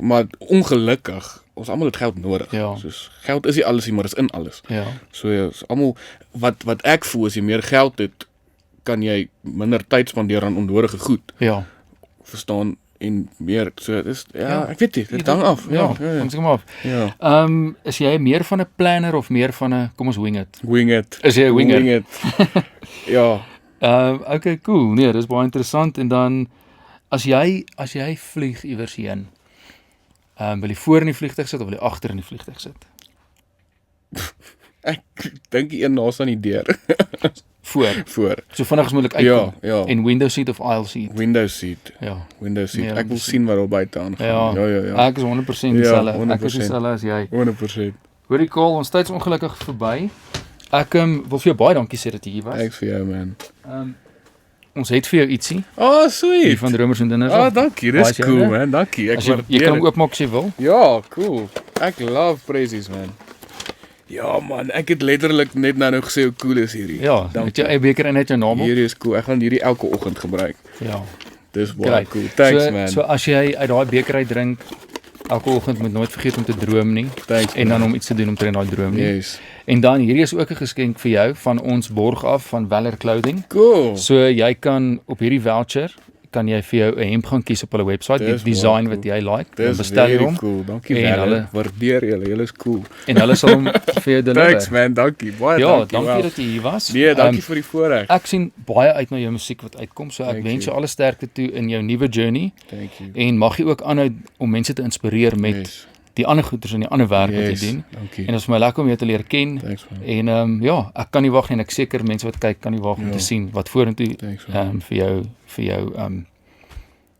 S3: Maar ongelukkig ons almal het geld nodig. Soos geld is nie alles nie, maar is in alles. So almal wat ek voel as jy meer geld het, kan jy minder tyd spandeer aan onnodige goed. Verstaan en meer. So dis ek weet nie, dit hang af.
S2: Ons kom af. Is jy meer van 'n planner of meer van 'n kom ons wing it?
S3: Wing it.
S2: Is jy 'n winger?
S3: Wing it. Ja.
S2: Okay, cool. Nee, dis baie interessant en dan as jy vlieg iewers heen, wil jy voor in die vliegtuig sit of wil jy agter in die vliegtuig sit?
S3: Ek dink die een naas aan die deur. voor.
S2: So vinnig as moontlik uitkom.
S3: Ja.
S2: En window seat of aisle seat.
S3: Windows seat.
S2: Ja.
S3: Windows seat.
S2: Ja,
S3: Ek wil sien wat daar buite aangaan. Ja.
S2: Ek is 100% dieselfde. Ek is
S3: 100%.
S2: dieselfde as jy.
S3: 100%.
S2: Hoorie Karl, ons tyd is ongelukkig verby. Ek wil vir jou baie dankie sê dat jy hier was.
S3: Thanks vir jou, man.
S2: Ons het vir jou ietsie
S3: Oh, sweet.
S2: hier van Dromers en Dinners.
S3: Dankie. Dis cool, man. Dankie. Ek
S2: Jy kan hom oopmaak as jy wil.
S3: Ja, cool. Ek love presies, man. Ja, man. Ek het letterlik net nou gesê hoe cool is hierdie.
S2: Ja, het jy eie beker en net jou naam op.
S3: Hierdie is cool. Ek gaan hierdie elke oggend gebruik.
S2: Ja.
S3: Dis baie cool. Thanks, man.
S2: So as jy uit daai beker uit drink, elke oggend moet nooit vergeet om te droom nie.
S3: Thanks,
S2: en dan om iets te doen om teen daai droom nie.
S3: Yes.
S2: En dan hierdie is ook 'n geskenk vir jou van ons borg af van Weller Clothing.
S3: Cool.
S2: So jy kan op hierdie voucher kan jy vir jou 'n hemp gaan kies op hulle webwerf, die design wat jy like, dan bestel jy hom.
S3: Cool. Dankie Weller. Waardeer julle. Julle is cool.
S2: En hulle sal hom vir jou deliver.
S3: Thanks, man. Dankie. Baie
S2: Ja,
S3: dankie.
S2: dankie dat jy hier was.
S3: Nee, dankie vir die voorreg.
S2: Ek sien baie uit na jou musiek wat uitkom. So ek
S3: Thank
S2: wens jou
S3: you.
S2: alle sterkte toe in jou nuwe journey.
S3: Thank you.
S2: En mag jy ook aanhou om mense te inspireer met
S3: Yes.
S2: die ander goeders en die ander werk wat
S3: Yes,
S2: jy doen.
S3: dankie.
S2: En dit is vir my lekker om jou te leer ken.
S3: Thanks, man.
S2: En ja, ek kan nie wag nie en ek seker mense wat kyk kan nie wag om te sien wat vorentoe
S3: Thanks, man.
S2: vir jou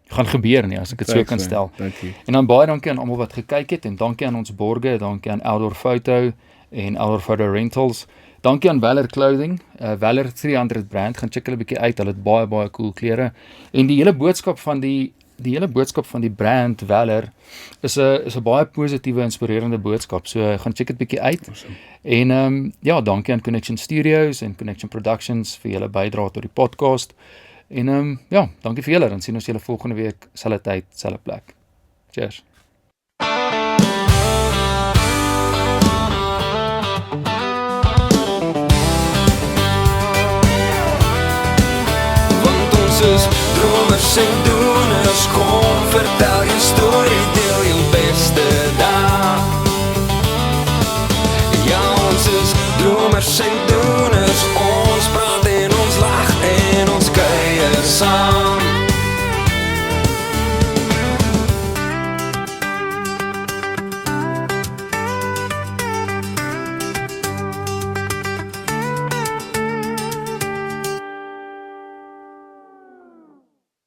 S2: gaan gebeur nie as ek dit so
S3: Thanks,
S2: kan
S3: man.
S2: stel.
S3: Dankie.
S2: En dan baie dankie aan almal wat gekyk het en dankie aan ons borge, dankie aan Outdoor Photo en Outdoor Photo Rentals. Dankie aan Weller Clothing, Weller 300 brand, gaan check hulle 'n bietjie uit. Hulle het baie cool klere. En die hele boodskap van die brand Weller is 'n baie positiewe, inspirerende boodskap. So gaan check dit bietjie uit.
S3: Awesome.
S2: En ja, dankie aan Connection Studios en Connection Productions vir julle bydrae tot die podcast. En ja, dankie vir julle. Dan sien ons julle volgende week, selfde tyd, selfde plek. Cheers.
S4: Want ons is dromers en doeners, kom vertel jou storie.